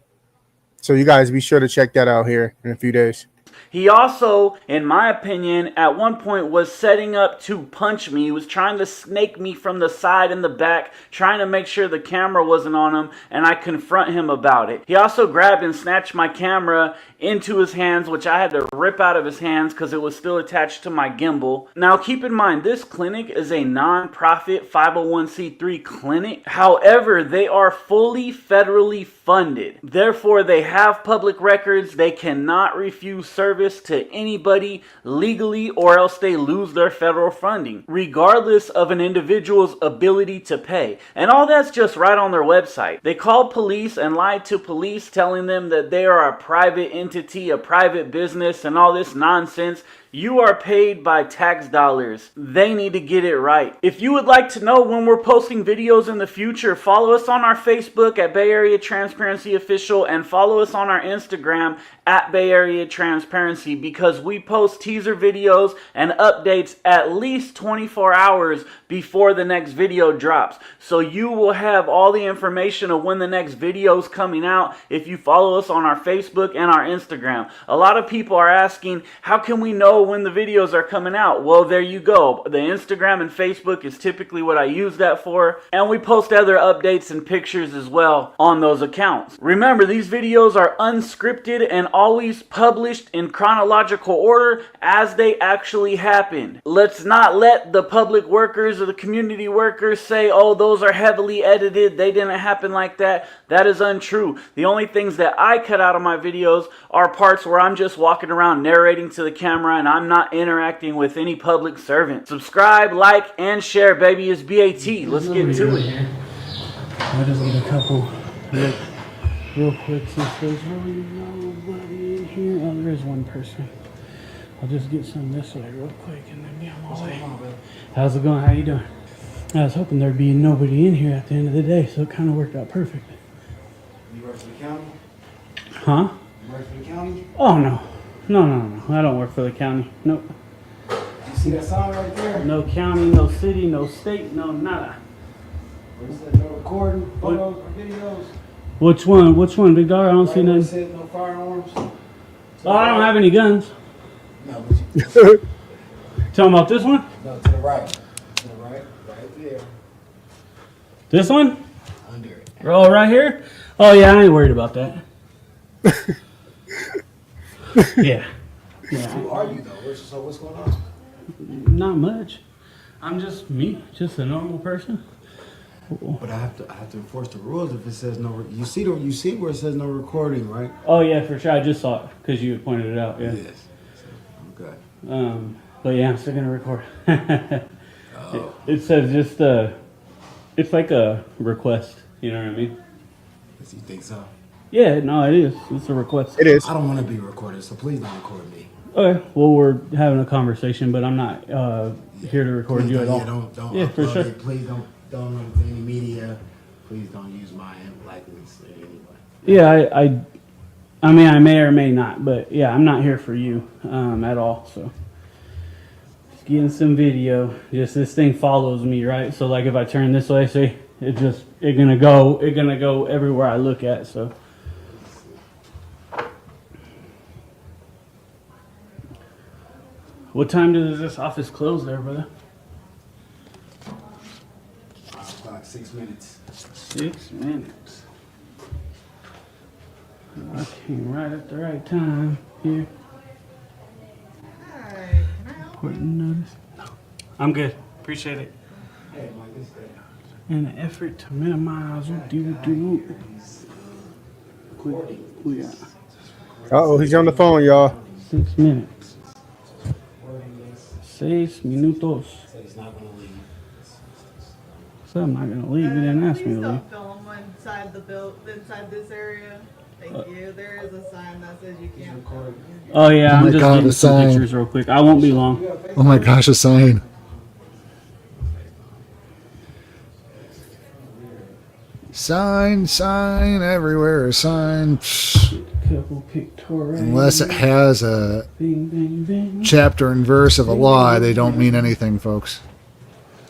So you guys be sure to check that out here in a few days. He also, in my opinion, at one point was setting up to punch me. He was trying to snake me from the side and the back, trying to make sure the camera wasn't on him, and I confront him about it. He also grabbed and snatched my camera into his hands, which I had to rip out of his hands because it was still attached to my gimbal. Now, keep in mind, this clinic is a non-profit 501c3 clinic. However, they are fully federally funded. Therefore, they have public records. They cannot refuse service to anybody legally, or else they lose their federal funding, regardless of an individual's ability to pay. And all that's just right on their website. They called police and lied to police, telling them that they are a private entity, a private business, and all this nonsense. You are paid by tax dollars. They need to get it right. If you would like to know when we're posting videos in the future, follow us on our Facebook at Bay Area Transparency Official, and follow us on our Instagram at Bay Area Transparency, because we post teaser videos and updates at least 24 hours before the next video drops. So you will have all the information of when the next video is coming out if you follow us on our Facebook and our Instagram. A lot of people are asking, how can we know when the videos are coming out? Well, there you go. The Instagram and Facebook is typically what I use that for, and we post other updates and pictures as well on those accounts. Remember, these videos are unscripted and always published in chronological order as they actually happened. Let's not let the public workers or the community workers say, oh, those are heavily edited, they didn't happen like that. That is untrue. The only things that I cut out of my videos are parts where I'm just walking around narrating to the camera and I'm not interacting with any public servant. Subscribe, like, and share, baby. It's BAT. Let's get to it. I'll just get a couple real quick since there's really nobody in here. Oh, there is one person. I'll just get some this way real quick and then be on my way. How's it going? How you doing? I was hoping there'd be nobody in here at the end of the day, so it kind of worked out perfect. You work for the county? Huh? You work for the county? Oh, no. No. I don't work for the county. Nope. You see that sign right there? No county, no city, no state, no nada. What is that? No recording, photos, or videos? Which one, big dog? I don't see nothing. Said no firearms? Oh, I don't have any guns. No, but you... Talking about this one? No, to the right. To the right. Right there. This one? Under it. Oh, right here? Oh, yeah, I ain't worried about that. Yeah. Who are you, though? So what's going on? Not much. I'm just me, just a normal person. But I have to enforce the rules if it says no. You see where it says no recording, right? Oh yeah, for sure. I just saw it because you pointed it out. Yeah. Yes. So, okay. But yeah, I'm still gonna record. It says just it's like a request. You know what I mean? Yes, you think so? Yeah. No, it is. It's a request. It is. I don't want to be recorded, so please don't record me. Okay. Well, we're having a conversation, but I'm not here to record you at all. Don't. Yeah, for sure. Please don't run to any media. Please don't use my likeness in any way. Yeah, I mean, I may or may not, but yeah, I'm not here for you at all. So just getting some video. Just this thing follows me, right? So like if I turn this way, see, it gonna go everywhere I look at. So. What time does this office close there, brother? 5 o'clock, 6 minutes. 6 minutes. I came right at the right time here. Important notice. No. I'm good. Appreciate it. In an effort to minimize Uh-oh, he's on the phone, y'all. 6 minutes. 6 minutos. So I'm not gonna leave. You didn't ask me to leave. Film inside this area. Thank you. There is a sign that says you can't film. Oh yeah, Oh my I'm just God, getting a some sign. pictures real quick. I won't be long. Oh my gosh, a sign. Sign everywhere. A sign. Couple pictorials. Unless it has a Bing, bing, bing. chapter and verse of a law, they don't mean anything, folks.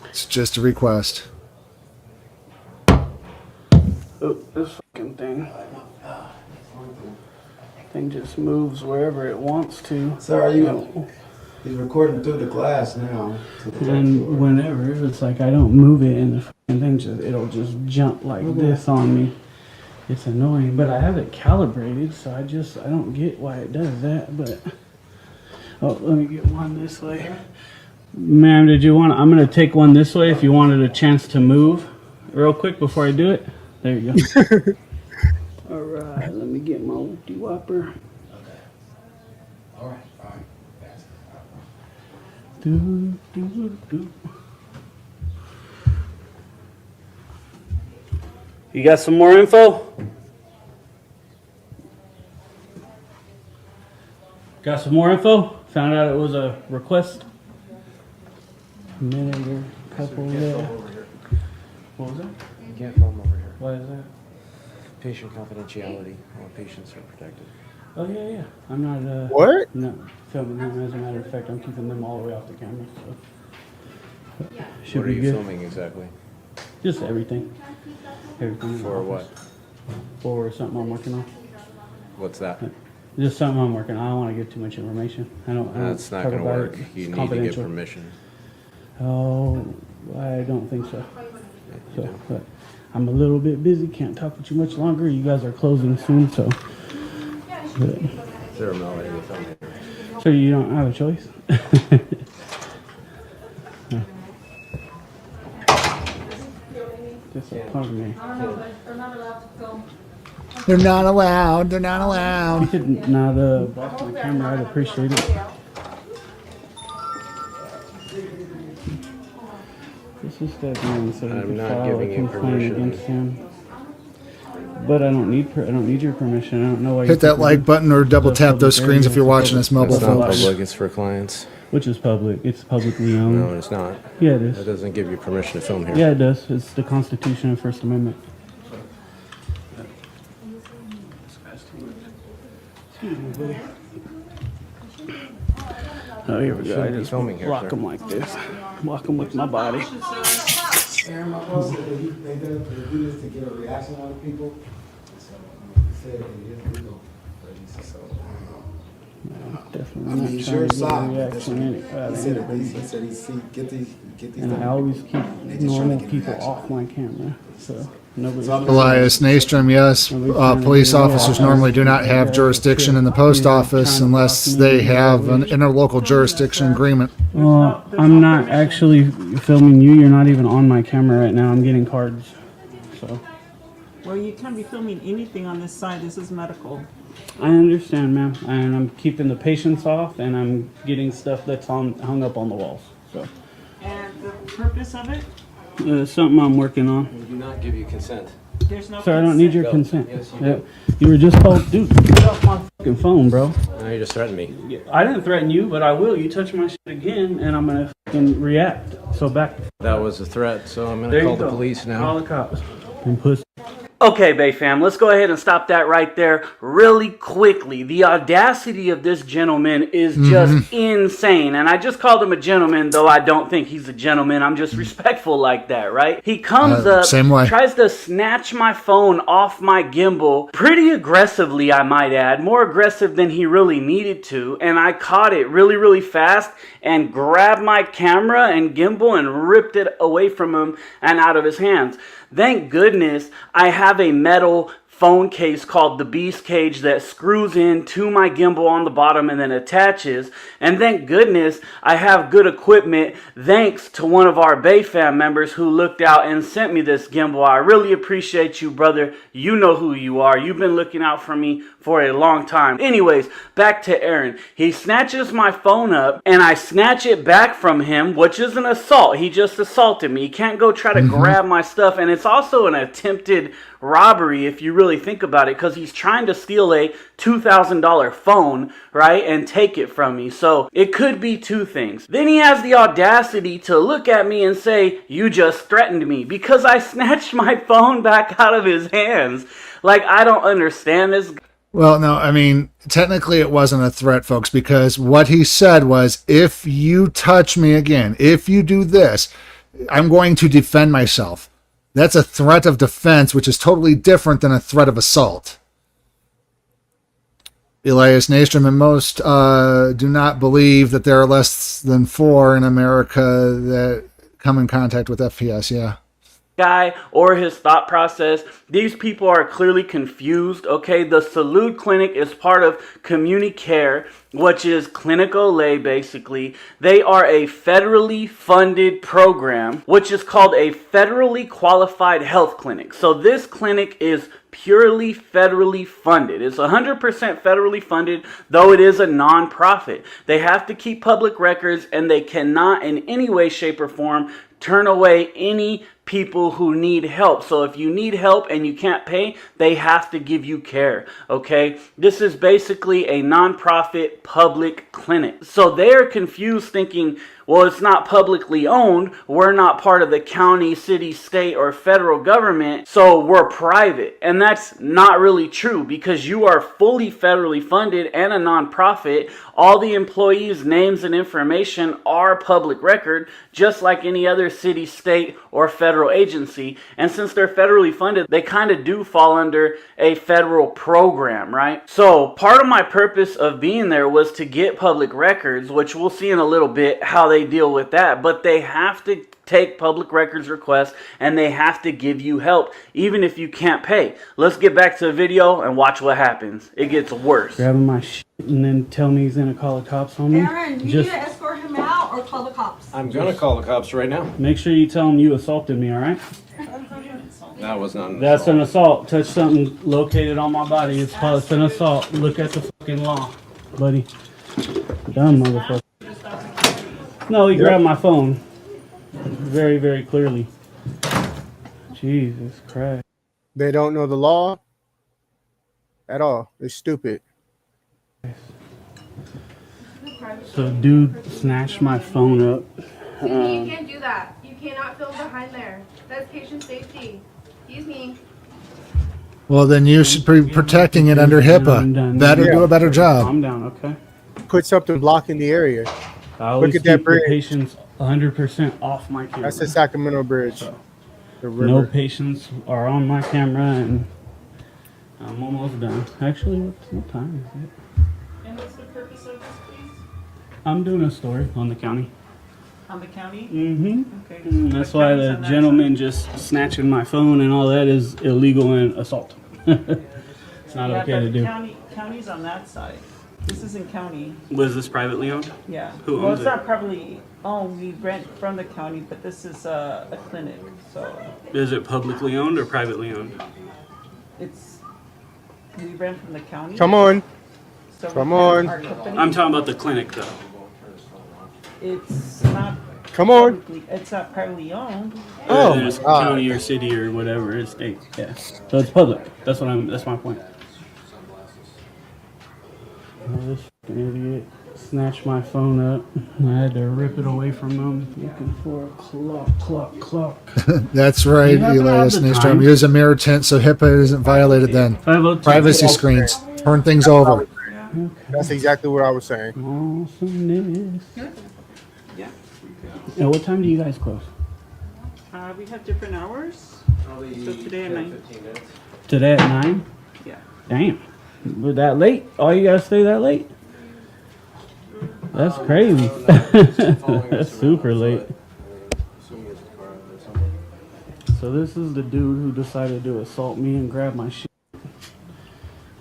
It's just a request. Oh, this fucking thing just moves wherever it wants to. Sir, he's recording through the glass now. And whenever it's like I don't move it, and the fucking thing it'll just jump like this on me. It's annoying, but I have it calibrated, so I don't get why it does that. But oh, let me get one this way. Ma'am, I'm gonna take one this way if you wanted a chance to move real quick before I do it. There you go. All right, let me get my whoopty whopper. Okay. All right. Fine. Do. You got some more info? Got some more info? Found out it was a request. A minute or a couple there. What was that? You can't film over here. Why is that? Patient confidentiality. All patients are protected. Oh yeah. I'm not What? No, filming them. As a matter of fact, I'm keeping them all the way off the camera. So should What are be you good. filming exactly? Just everything. Everything. in the For office. what? For something I'm working on. What's that? Just something I'm working on. I don't want to give too much information. I don't That's not talk going to about work. it. You It's need to get confidential. permission. Oh, I don't think so. But I'm a little bit busy. Can't talk with you much longer. You guys are closing soon, so. But, Is there a melody to film here? so you don't have a choice. Pardon me. I don't know, but they're not allowed to film. They're not allowed. They're not allowed. You could not block my camera. I'd appreciate it. This is that man said I could not file a giving you complaint permission. against him. But I don't need your permission. I don't know why. Hit that like button or double tap those screens if you're watching this mobile, It's not folks. public. It's for clients. Which is public. It's publicly owned. No, it's not. Yeah, it is. That doesn't give you permission to film here. Yeah, it does. It's the Constitution and First Amendment. Excuse me, buddy. Oh, here we go. I just filming here, block sir. them like this. Block them with my body. Aaron, my boss said they do this to get a reaction out of people. So he said it is legal. Definitely I not mean, it's trying your to get a side. reaction He said he see get these. And I always keep normal people off my camera, so nobody. Elias Nastrom, yes. Police officers normally do not have jurisdiction in the post office unless they have an interlocal jurisdiction agreement. Well, I'm not actually filming you. You're not even on my camera right now. I'm getting cards, so. Well, you can't be filming anything on this side. This is medical. I understand, ma'am, and I'm keeping the patients off, and I'm getting stuff that's hung up on the walls. So. And the purpose of it? Something I'm working on. We do not give you consent. There's no Sir, I don't need your consent. Yes, you do. You were just told, dude, get off my fucking phone, bro. Now you just threatened me. I didn't threaten you, but I will. You touch my shit again, and I'm gonna fucking react. So back. That was a threat, so I'm going There to you call the go. police now. Call the cops. And pussy. Okay, Bay fam, let's go ahead and stop that right there really quickly. The audacity of this gentleman is just insane. And I just called him a gentleman, though I don't think he's a gentleman. I'm just respectful like that, right? He comes up, same way. tries to snatch my phone off my gimbal pretty aggressively, I might add. More aggressive than he really needed to. And I caught it really, really fast and grabbed my camera and gimbal and ripped it away from him and out of his hands. Thank goodness I have a metal phone case called the Beast Cage that screws in to my gimbal on the bottom and then attaches. And thank goodness I have good equipment thanks to one of our Bay Fam members who looked out and sent me this gimbal. I really appreciate you, brother. You know who you are. You've been looking out for me for a long time. Anyways, back to Aaron. He snatches my phone up and I snatch it back from him, which is an assault. He just assaulted me. He can't go try to grab my stuff. And it's also an attempted robbery if you really think about it, because he's trying to steal a $2,000 phone, right, and take it from me. So it could be two things. Then he has the audacity to look at me and say, you just threatened me, because I snatched my phone back out of his hands. Like, I don't understand this. Well, no, I mean, technically it wasn't a threat, folks, because what he said was, if you touch me again, if you do this, I'm going to defend myself. That's a threat of defense, which is totally different than a threat of assault. Elias Nastrom and most do not believe that there are less than 4 in America that come in contact with FPS, yeah. Guy or his thought process. These people are clearly confused, okay? The Salud Clinic is part of Community Care, which is clinical lay basically. They are a federally funded program, which is called a federally qualified health clinic. So this clinic is purely federally funded. It's 100% federally funded, though it is a non-profit. They have to keep public records and they cannot in any way, shape, or form turn away any people who need help. So if you need help and you can't pay, they have to give you care, okay? This is basically a non-profit public clinic. So they're confused thinking, well, it's not publicly owned. We're not part of the county, city, state, or federal government, so we're private. And that's not really true, because you are fully federally funded and a nonprofit. All the employees' names and information are public record, just like any other city, state, or federal agency. And since they're federally funded, they kind of do fall under a federal program, right? So part of my purpose of being there was to get public records, which we'll see in a little bit how they deal with that, but they have to take public records requests and they have to give you help even if you can't pay. Let's get back to the video and watch what happens. It gets worse. Grabbing my shit and then tell me he's gonna call the cops on me. Aaron, you need to escort him out or call the cops. I'm gonna call the cops right now. Make sure you tell him you assaulted me, alright? That was not an That's an assault. Touch something located on my body. It's an assault. Look at the fucking law, buddy. Dumb motherfucker. No, he grabbed my phone. Very, very clearly. Jesus Christ. They don't know the law at all. They're stupid. So dude snatched my phone up. You can't do that. You cannot film behind there. That's patient safety. Excuse me. Well, then you should be protecting it under HIPAA. Better do a better job. I'm down, okay? Put something blocking the area. I Look at that keep bridge. the patients 100% off my camera. That's the Sacramento Bridge. The river. No patients are on my camera, and I'm almost done. Actually, what time is it? And what's the purpose of this, please? I'm doing a story on the county. On the county? Mm-hmm. Okay. That's why the gentleman just snatching my phone and all that is illegal and assault. It's not okay to do. County's on that side. This isn't county. Was this privately owned? Yeah. Who well, owns it's it? not privately owned. We rent from the county, but this is a clinic, so. Is it publicly owned or privately owned? It's, we rent from the county. Come on. So Come on. I'm talking about the clinic, though. It's not. Come on. It's not privately owned. Oh, it's county or city or whatever, it's state. Yeah. So it's public. That's my point. Oh, this fucking idiot. snatched my phone up. I had to rip it away from him. Looking for a clock. That's right, Elias Nystrom. Use a mirror tint so HIPAA isn't violated then. Privacy screens. Turn things over. That's exactly what I was saying. Awesomeness. Yeah. Now, what time do you guys close? We have different hours. So today at 9. Today at 9? Yeah. Damn. We're that late? All you guys stay that late? That's crazy. That's super late. So this is the dude who decided to assault me and grab my shit.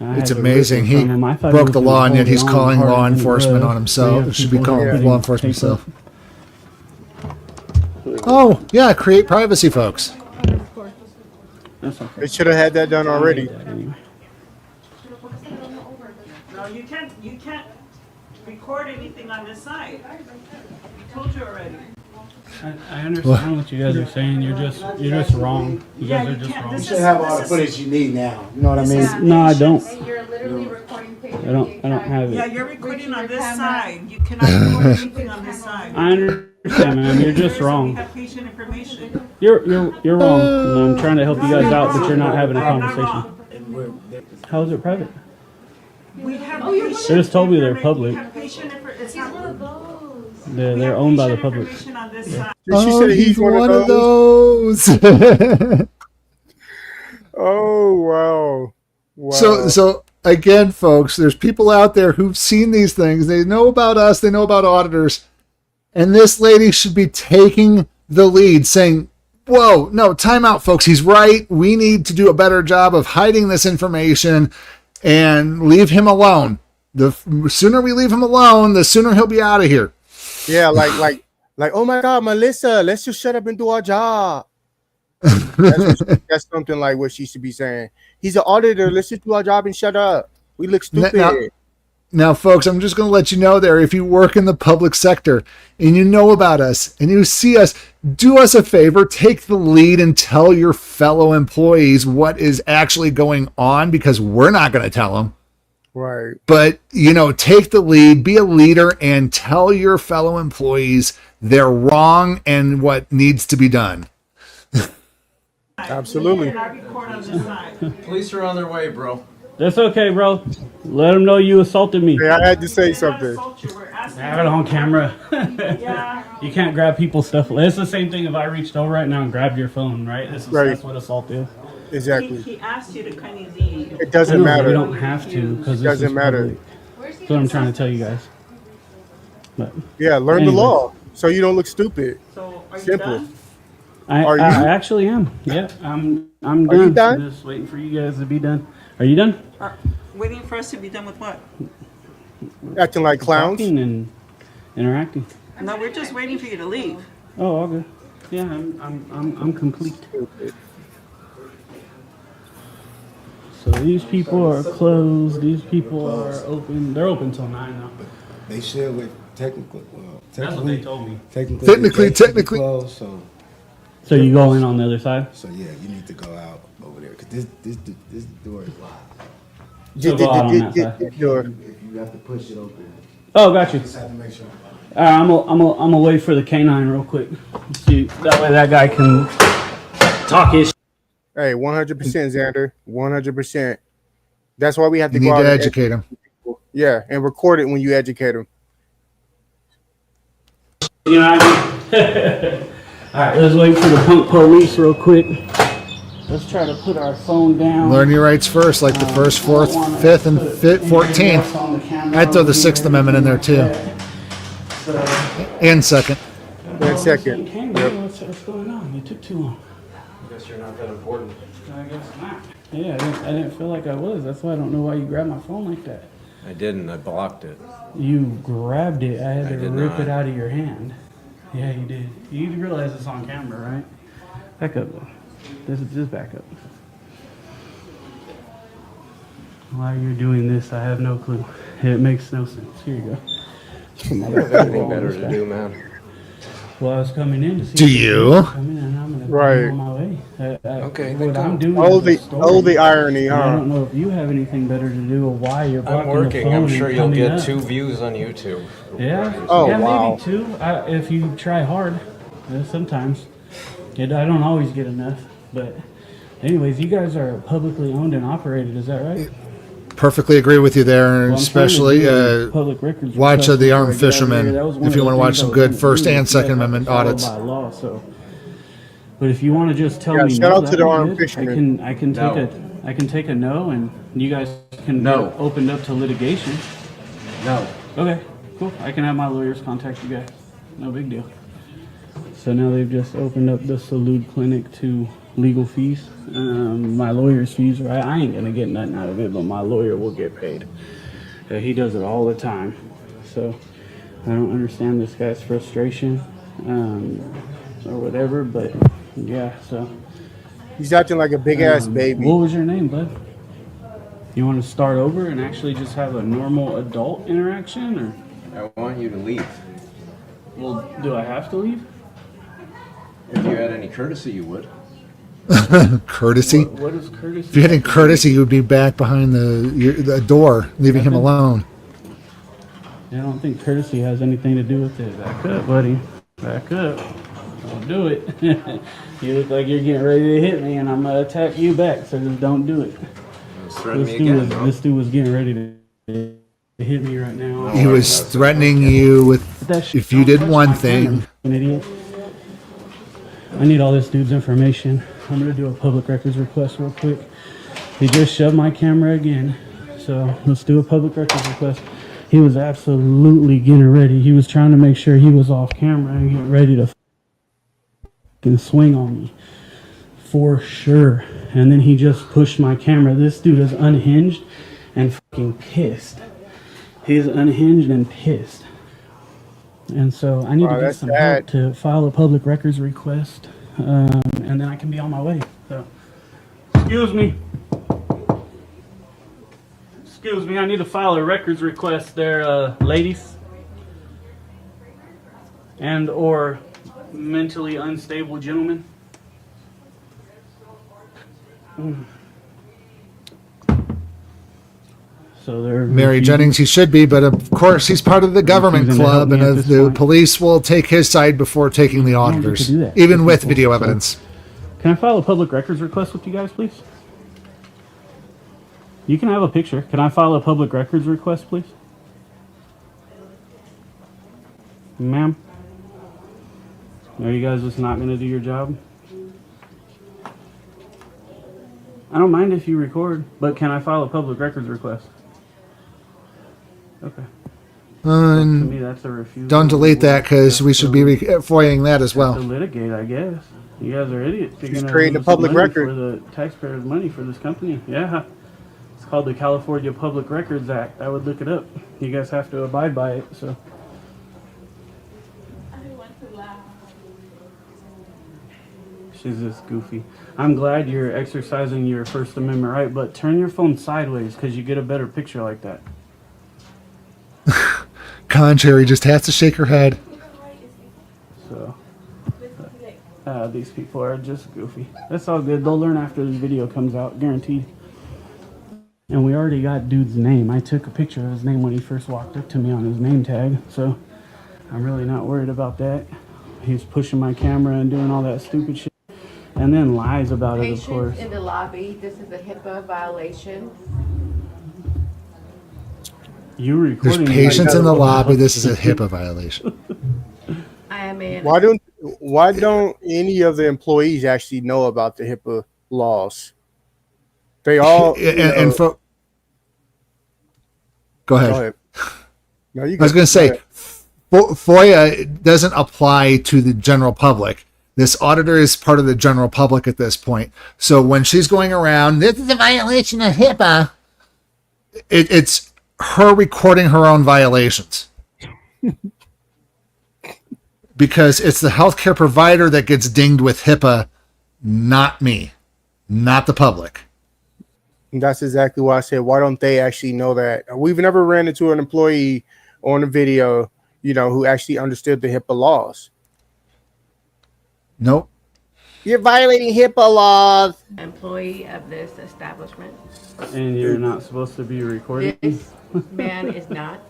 It's amazing. He broke the law, and yet he's calling law enforcement on himself. It should be calling law enforcement himself. Oh, yeah, create privacy, folks. They should have had that done already. No, you can't record anything on this side. We told you already. I understand what you guys are saying. You're just wrong. You guys are just wrong. You should have all the footage you need now. You know what I mean? No, I don't. And you're literally recording page. I don't have it. Yeah, you're recording on this side. You cannot record anything on this side. I understand, man. You're just wrong. We have patient information. You're wrong. And I'm trying to help you guys out, but you're not having a conversation. How is it private? We have They just told me they're public. It's not one of those. They're owned by the public. Yeah. She said he's one of those. Oh, wow. So again, folks, there's people out there who've seen these things. They know about us. They know about auditors. And this lady should be taking the lead, saying, whoa, no, time out, folks. He's right. We need to do a better job of hiding this information and leave him alone. The sooner we leave him alone, the sooner he'll be out of here. Yeah, like, oh my God, Melissa, let's just shut up and do our job. That's something like what she should be saying. He's an auditor. Let's just do our job and shut up. We look stupid. Now, folks, I'm just going to let you know there, if you work in the public sector and you know about us and you see us, do us a favor, take the lead and tell your fellow employees what is actually going on, because we're not going to tell them. Right. But, take the lead, be a leader, and tell your fellow employees they're wrong and what needs to be done. Absolutely. Police are on their way, bro. That's okay, bro. Let them know you assaulted me. Yeah, I had to say something. I have it on camera. You can't grab people's stuff. It's the same thing if I reached over right now and grabbed your phone, right? That's what assault is. Exactly. He asked you to kind of leave. It doesn't matter. You don't have to, because it doesn't matter. That's what I'm trying to tell you guys. But yeah, learn the law so you don't look stupid. So are you Simple. done? I actually am. Yeah, I'm done. Are you done? I'm just waiting for you guys to be done. Are you done? Waiting for us to be done with what? Acting like clowns Talking and interacting. No, we're just waiting for you to leave. Oh, okay. Yeah, I'm complete. So these people are closed. These people are open. They're open till 9 now. They should with technically. Well, that's what they told me. Technically closed, so you go in on the other side. So yeah, you need to go out over there because this door is locked. So go out on that side. If you have to push it open. Oh, got you. Just have to make sure. I'm gonna wait for the canine real quick. See, that way that guy can talk his. Hey, 100%, Xander. 100%. That's why we have to You go need out to and educate them. Yeah, and record it when you educate them. You know what I mean? All right, let's wait for the punk police real quick. Let's try to put our phone down. Learn your rights first, like the first, 4th, 5th, and 14th. I'd throw the 6th Amendment in there too. And 2nd. And 2nd. Yep. What's going on? You took too long. I guess you're not that important. I guess not. Yeah, I didn't feel like I was. That's why I don't know why you grabbed my phone like that. I didn't. I blocked it. You grabbed it. I had to rip not. it out of your hand. Yeah, you did. You realize it's on camera, right? Back up. Just back up. Why you're doing this, I have no clue. It makes no sense. Here you go. You have anything better to do, man? Well, I was coming in to see. Do you? Coming in, I'm gonna Right. be on my way. Okay, What then I'm go. doing. Oh, is a the story, irony, and I huh? don't know if you have anything better to do or why you're blocking I'm working. the phone I'm sure and you'll coming get up. 2 views on YouTube. Yeah. Oh, yeah, wow. maybe 2. If you try hard. Sometimes. I don't always get enough. But, anyways, you guys are publicly owned and operated. Is that right? Perfectly agree with you there, and Well, I'm especially trying to do public records watch request The before Armed I get out of here. Fisherman That was one if of you the want to watch things I some was good gonna First do. and You Second guys have to Amendment follow audits. by law, so. But if you want to just tell Yeah, me shout no, out to that'd the be armed good. fishermen. I can take a no, and you guys can get opened up to litigation. No. Okay, cool. I can have my lawyers contact you guys. No big deal. So now they've just opened up the Salute Clinic to legal fees. My lawyer's fees, right? I ain't gonna get nothing out of it, but my lawyer will get paid. He does it all the time. So I don't understand this guy's frustration or whatever, but yeah, so. He's acting like a big ass baby. What was your name, bud? You want to start over and actually just have a normal adult interaction, or? I want you to leave. Well, do I have to leave? If you had any courtesy, you would. Courtesy? What is courtesy? If you had any courtesy, you would be back behind the door, leaving him alone. I don't think courtesy has anything to do with it. Back up, buddy. Back up. Don't do it. You look like you're getting ready to hit me, and I'm going to attack you back, so just don't do it. This dude was getting ready to hit me right now. He was threatening you with if you did one thing. An idiot. I need all this dude's information. I'm going to do a public records request real quick. He just shoved my camera again. So let's do a public records request. He was absolutely getting ready. He was trying to make sure he was off camera and getting ready to fucking swing on me. For sure. And then he just pushed my camera. This dude is unhinged and fucking pissed. He's unhinged and pissed. And so I need to get some help to file a public records request. And then I can be on my way. So, excuse me. Excuse me, I need to file a records request there, ladies. And or mentally unstable gentlemen. So they're Mary Jennings, he should be, but of course he's part of the government club, and the police will take his side before taking the auditors, even with video evidence. Can I file a public records request with you guys, please? You can have a picture. Can I file a public records request, please? Ma'am? Are you guys just not going to do your job? I don't mind if you record, but can I file a public records request? Okay. To me, that's a refusal. Don't delete that because we should be FOIAing that as well. To litigate, I guess. You guys are idiots. He's creating a public record for the taxpayers' money for this company. Yeah. It's called the California Public Records Act. I would look it up. You guys have to abide by it, so. She's just goofy. I'm glad you're exercising your First Amendment right, but turn your phone sideways because you get a better picture like that. Contrary just has to shake her head. So, these people are just goofy. That's all good. They'll learn after this video comes out, guaranteed. And we already got dude's name. I took a picture of his name when he first walked up to me on his name tag, so I'm really not worried about that. He's pushing my camera and doing all that stupid shit. And then lies about it, of course. Patients in the lobby, this is a HIPAA violation. You recording? There's patients in the lobby. This is a HIPAA violation. I am in. Why don't any of the employees actually know about the HIPAA laws? They all Go ahead. No, I was going to say, FOIA doesn't apply to the general public. This auditor is part of the general public at this point. So when she's going around, this is a violation of HIPAA, it's her recording her own violations. Because it's the healthcare provider that gets dinged with HIPAA, not me, not the public. And that's exactly why I said, why don't they actually know that? We've never ran into an employee on a video, who actually understood the HIPAA laws. Nope. You're violating HIPAA laws. Employee of this establishment. And you're not supposed to be recording? This man is not.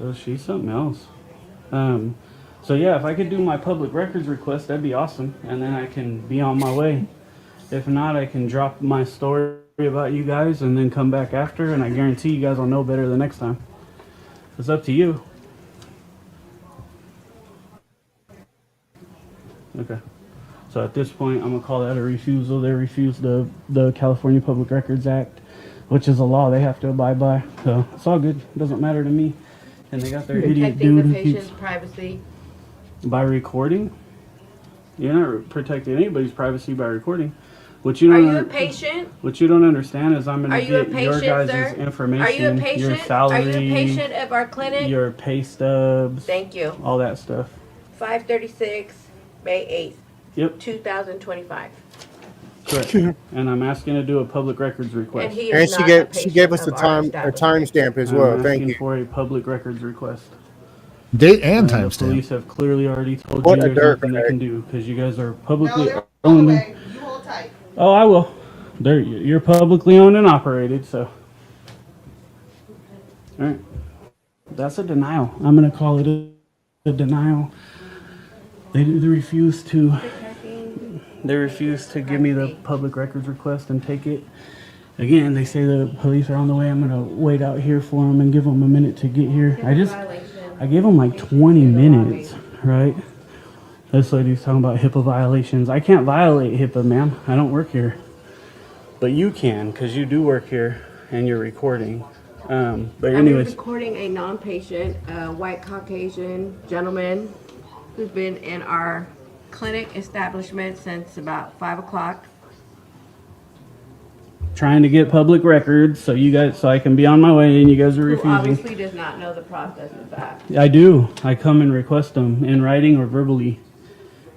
Oh, she's something else. So yeah, if I could do my public records request, that'd be awesome. And then I can be on my way. If not, I can drop my story about you guys and then come back after, and I guarantee you guys will know better the next time. It's up to you. Okay. So at this point, I'm gonna call that a refusal. They refused the California Public Records Act, which is a law they have to abide by. So it's all good. It doesn't matter to me. And they got their idiot Protecting dude the who patient's keeps privacy. by recording. You're not protecting anybody's privacy by recording. What you Are don't you a patient? What you don't understand is I'm Are gonna you a get patient, your guys' sir? information, Are you a your patient? salary, Are you a patient of our clinic? your pay stubs. Thank you. All that stuff. 536, May 8th. Yep. 2025. Correct. And I'm asking to do a public records request. And he is not a she gave patient us of a our timestamp as well. I'm Thank asking you. for a public records request. Date and The timestamp. police have clearly already told What you a there's nothing dirtbag. they can do because you guys are publicly No, they're owned. away. You hold tight. Oh, I will. You're publicly owned and operated, so. All right. That's a denial. I'm going to call it a denial. They refuse to. They refuse to give me the public records request and take it. Again, they say the police are on the way. I'm going to wait out here for them and give them a minute to get here. I gave them like 20 minutes, right? This lady's talking about HIPAA violations. I can't violate HIPAA, ma'am. I don't work here. But you can, because you do work here and you're recording. But anyways. I'm recording a non-patient, white Caucasian gentleman who's been in our clinic establishment since about 5 o'clock. Trying to get public records so I can be on my way, and you guys are Who refusing. obviously does not know the process of that. I do. I come and request them in writing or verbally.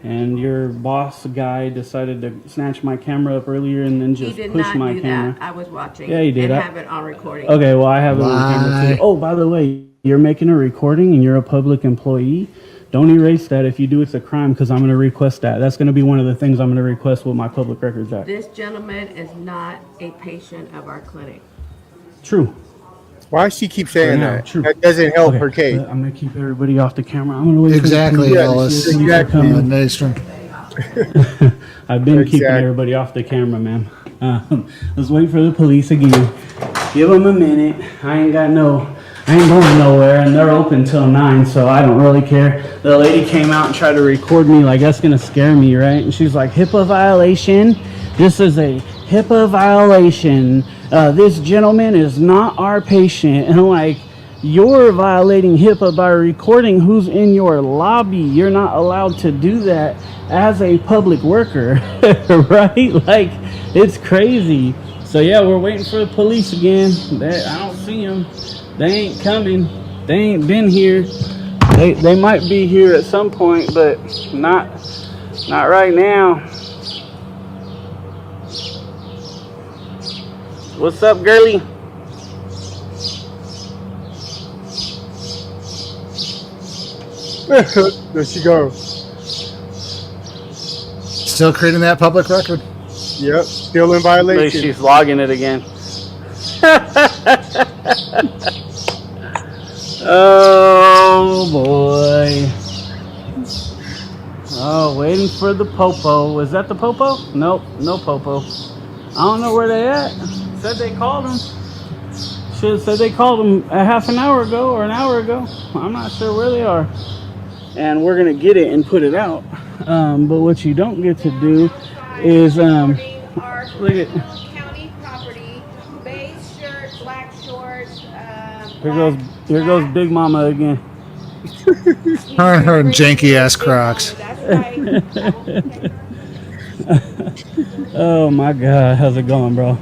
And your boss guy decided to snatch my camera up earlier and then He just did push not my do camera. that. I was watching. Yeah, he did. And have it on recording. Okay, well I have it on camera too. Oh, by the way, you're making a recording and you're a public employee. Don't erase that. If you do, it's a crime because I'm going to request that. That's going to be one of the things I'm going to request with my Public Records Act. This gentleman is not a patient of our clinic. True. Why does she keep saying Yeah, that? true. That doesn't help Okay, her case. I'm going to keep everybody off the camera. I'm going to wait Exactly, for the Ellis. police to come in. Nystrom. I've been keeping Exactly. everybody off the camera, man. Let's wait for the police again. Give them a minute. I ain't going nowhere, and they're open till 9, so I don't really care. The lady came out and tried to record me, like that's gonna scare me, right? And she's like, HIPAA violation. This is a HIPAA violation. This gentleman is not our patient. And I'm like, you're violating HIPAA by recording who's in your lobby. You're not allowed to do that as a public worker, right? Like, it's crazy. So yeah, we're waiting for the police again. I don't see them. They ain't coming. They ain't been here. They might be here at some point, but not right now. What's up, girlie? There she goes. Still creating that public record. Yep, still in Maybe violation. she's logging it again. Oh boy. Oh, waiting for the popo. Was that the popo? Nope, no popo. I don't know where they at. Said they called him. Should have said they called him a half an hour ago or an hour ago. I'm not sure where they are. And we're gonna get it and put it out. But what you don't get to do is look at. County property, beige shirt, black shorts. Here goes Big Mama again. Her and janky ass Crocs. Oh my God, how's it going, bro?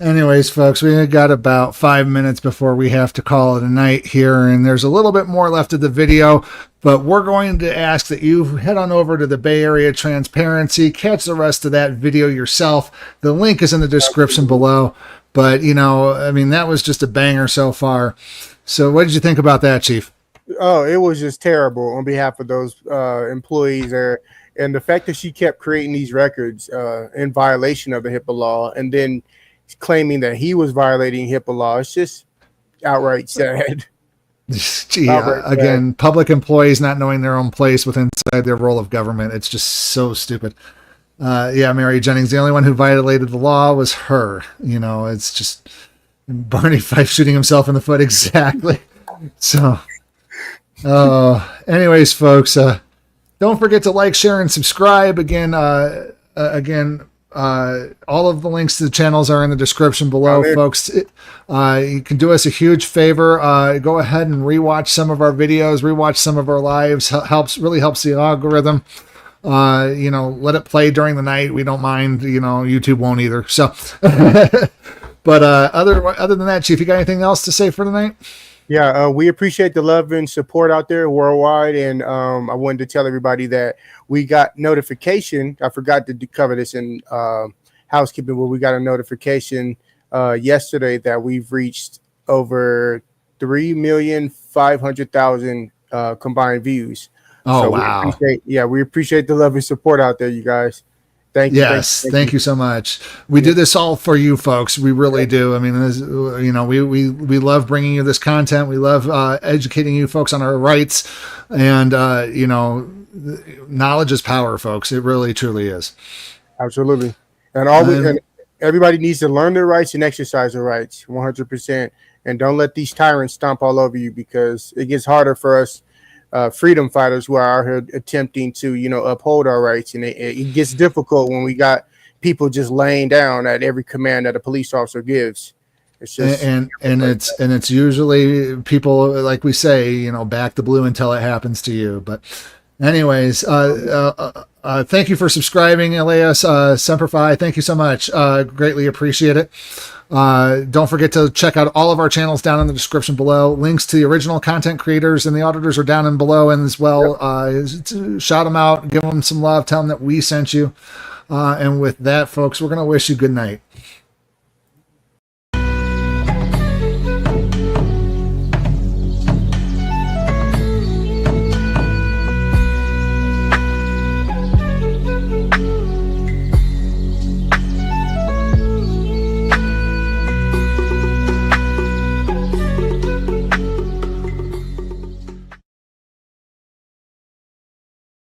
Anyways, folks, we got about 5 minutes before we have to call it a night here, and there's a little bit more left of the video, but we're going to ask that you head on over to the Bay Area Transparency, catch the rest of that video yourself. The link is in the description below, but, you know, I mean, that was just a banger so far. So what did you think about that, Chief? Oh, it was just terrible on behalf of those employees there. And the fact that she kept creating these records in violation of the HIPAA law and then claiming that he was violating HIPAA law, it's just outright sad. Gee, again, public employees not knowing their own place within their role of government. It's just so stupid. Yeah, Mary Jennings, the only one who violated the law was her. You know, it's just Barney Fife shooting himself in the foot. Exactly. So, anyways, folks, don't forget to like, share, and subscribe. Again, all of the links to the channels are in the description below, folks. You can do us a huge favor. Go ahead and rewatch some of our videos, rewatch some of our lives. Really helps the algorithm. Let it play during the night. We don't mind. YouTube won't either. So, but other than that, Chief, you got anything else to say for tonight? Yeah, we appreciate the love and support out there worldwide. And I wanted to tell everybody that we got notification. I forgot to cover this in housekeeping, but we got a notification yesterday that we've reached over 3,500,000 combined views. Oh, so wow. We appreciate the love and support out there, you guys. Thank you. Yes, thank you so much. We do this all for you folks. We really do. I mean, we love bringing you this content. We love educating you folks on our rights, and knowledge is power, folks. It really, truly is. Absolutely. And everybody needs to learn their rights and exercise their rights 100%. And don't let these tyrants stomp all over you, because it gets harder for us freedom fighters who are out here attempting to, uphold our rights. And it gets difficult when we got people just laying down at every command that a police officer gives. It's just, and it's usually people, like we say, back the blue until it happens to you. But anyways, thank you for subscribing, Elias Semper Fi. Thank you so much. Greatly appreciate it. Don't forget to check out all of our channels down in the description below. Links to the original content creators and the auditors are down and below, and as well, shout them out, give them some love, tell them that we sent you. And with that, folks, we're going to wish you good night.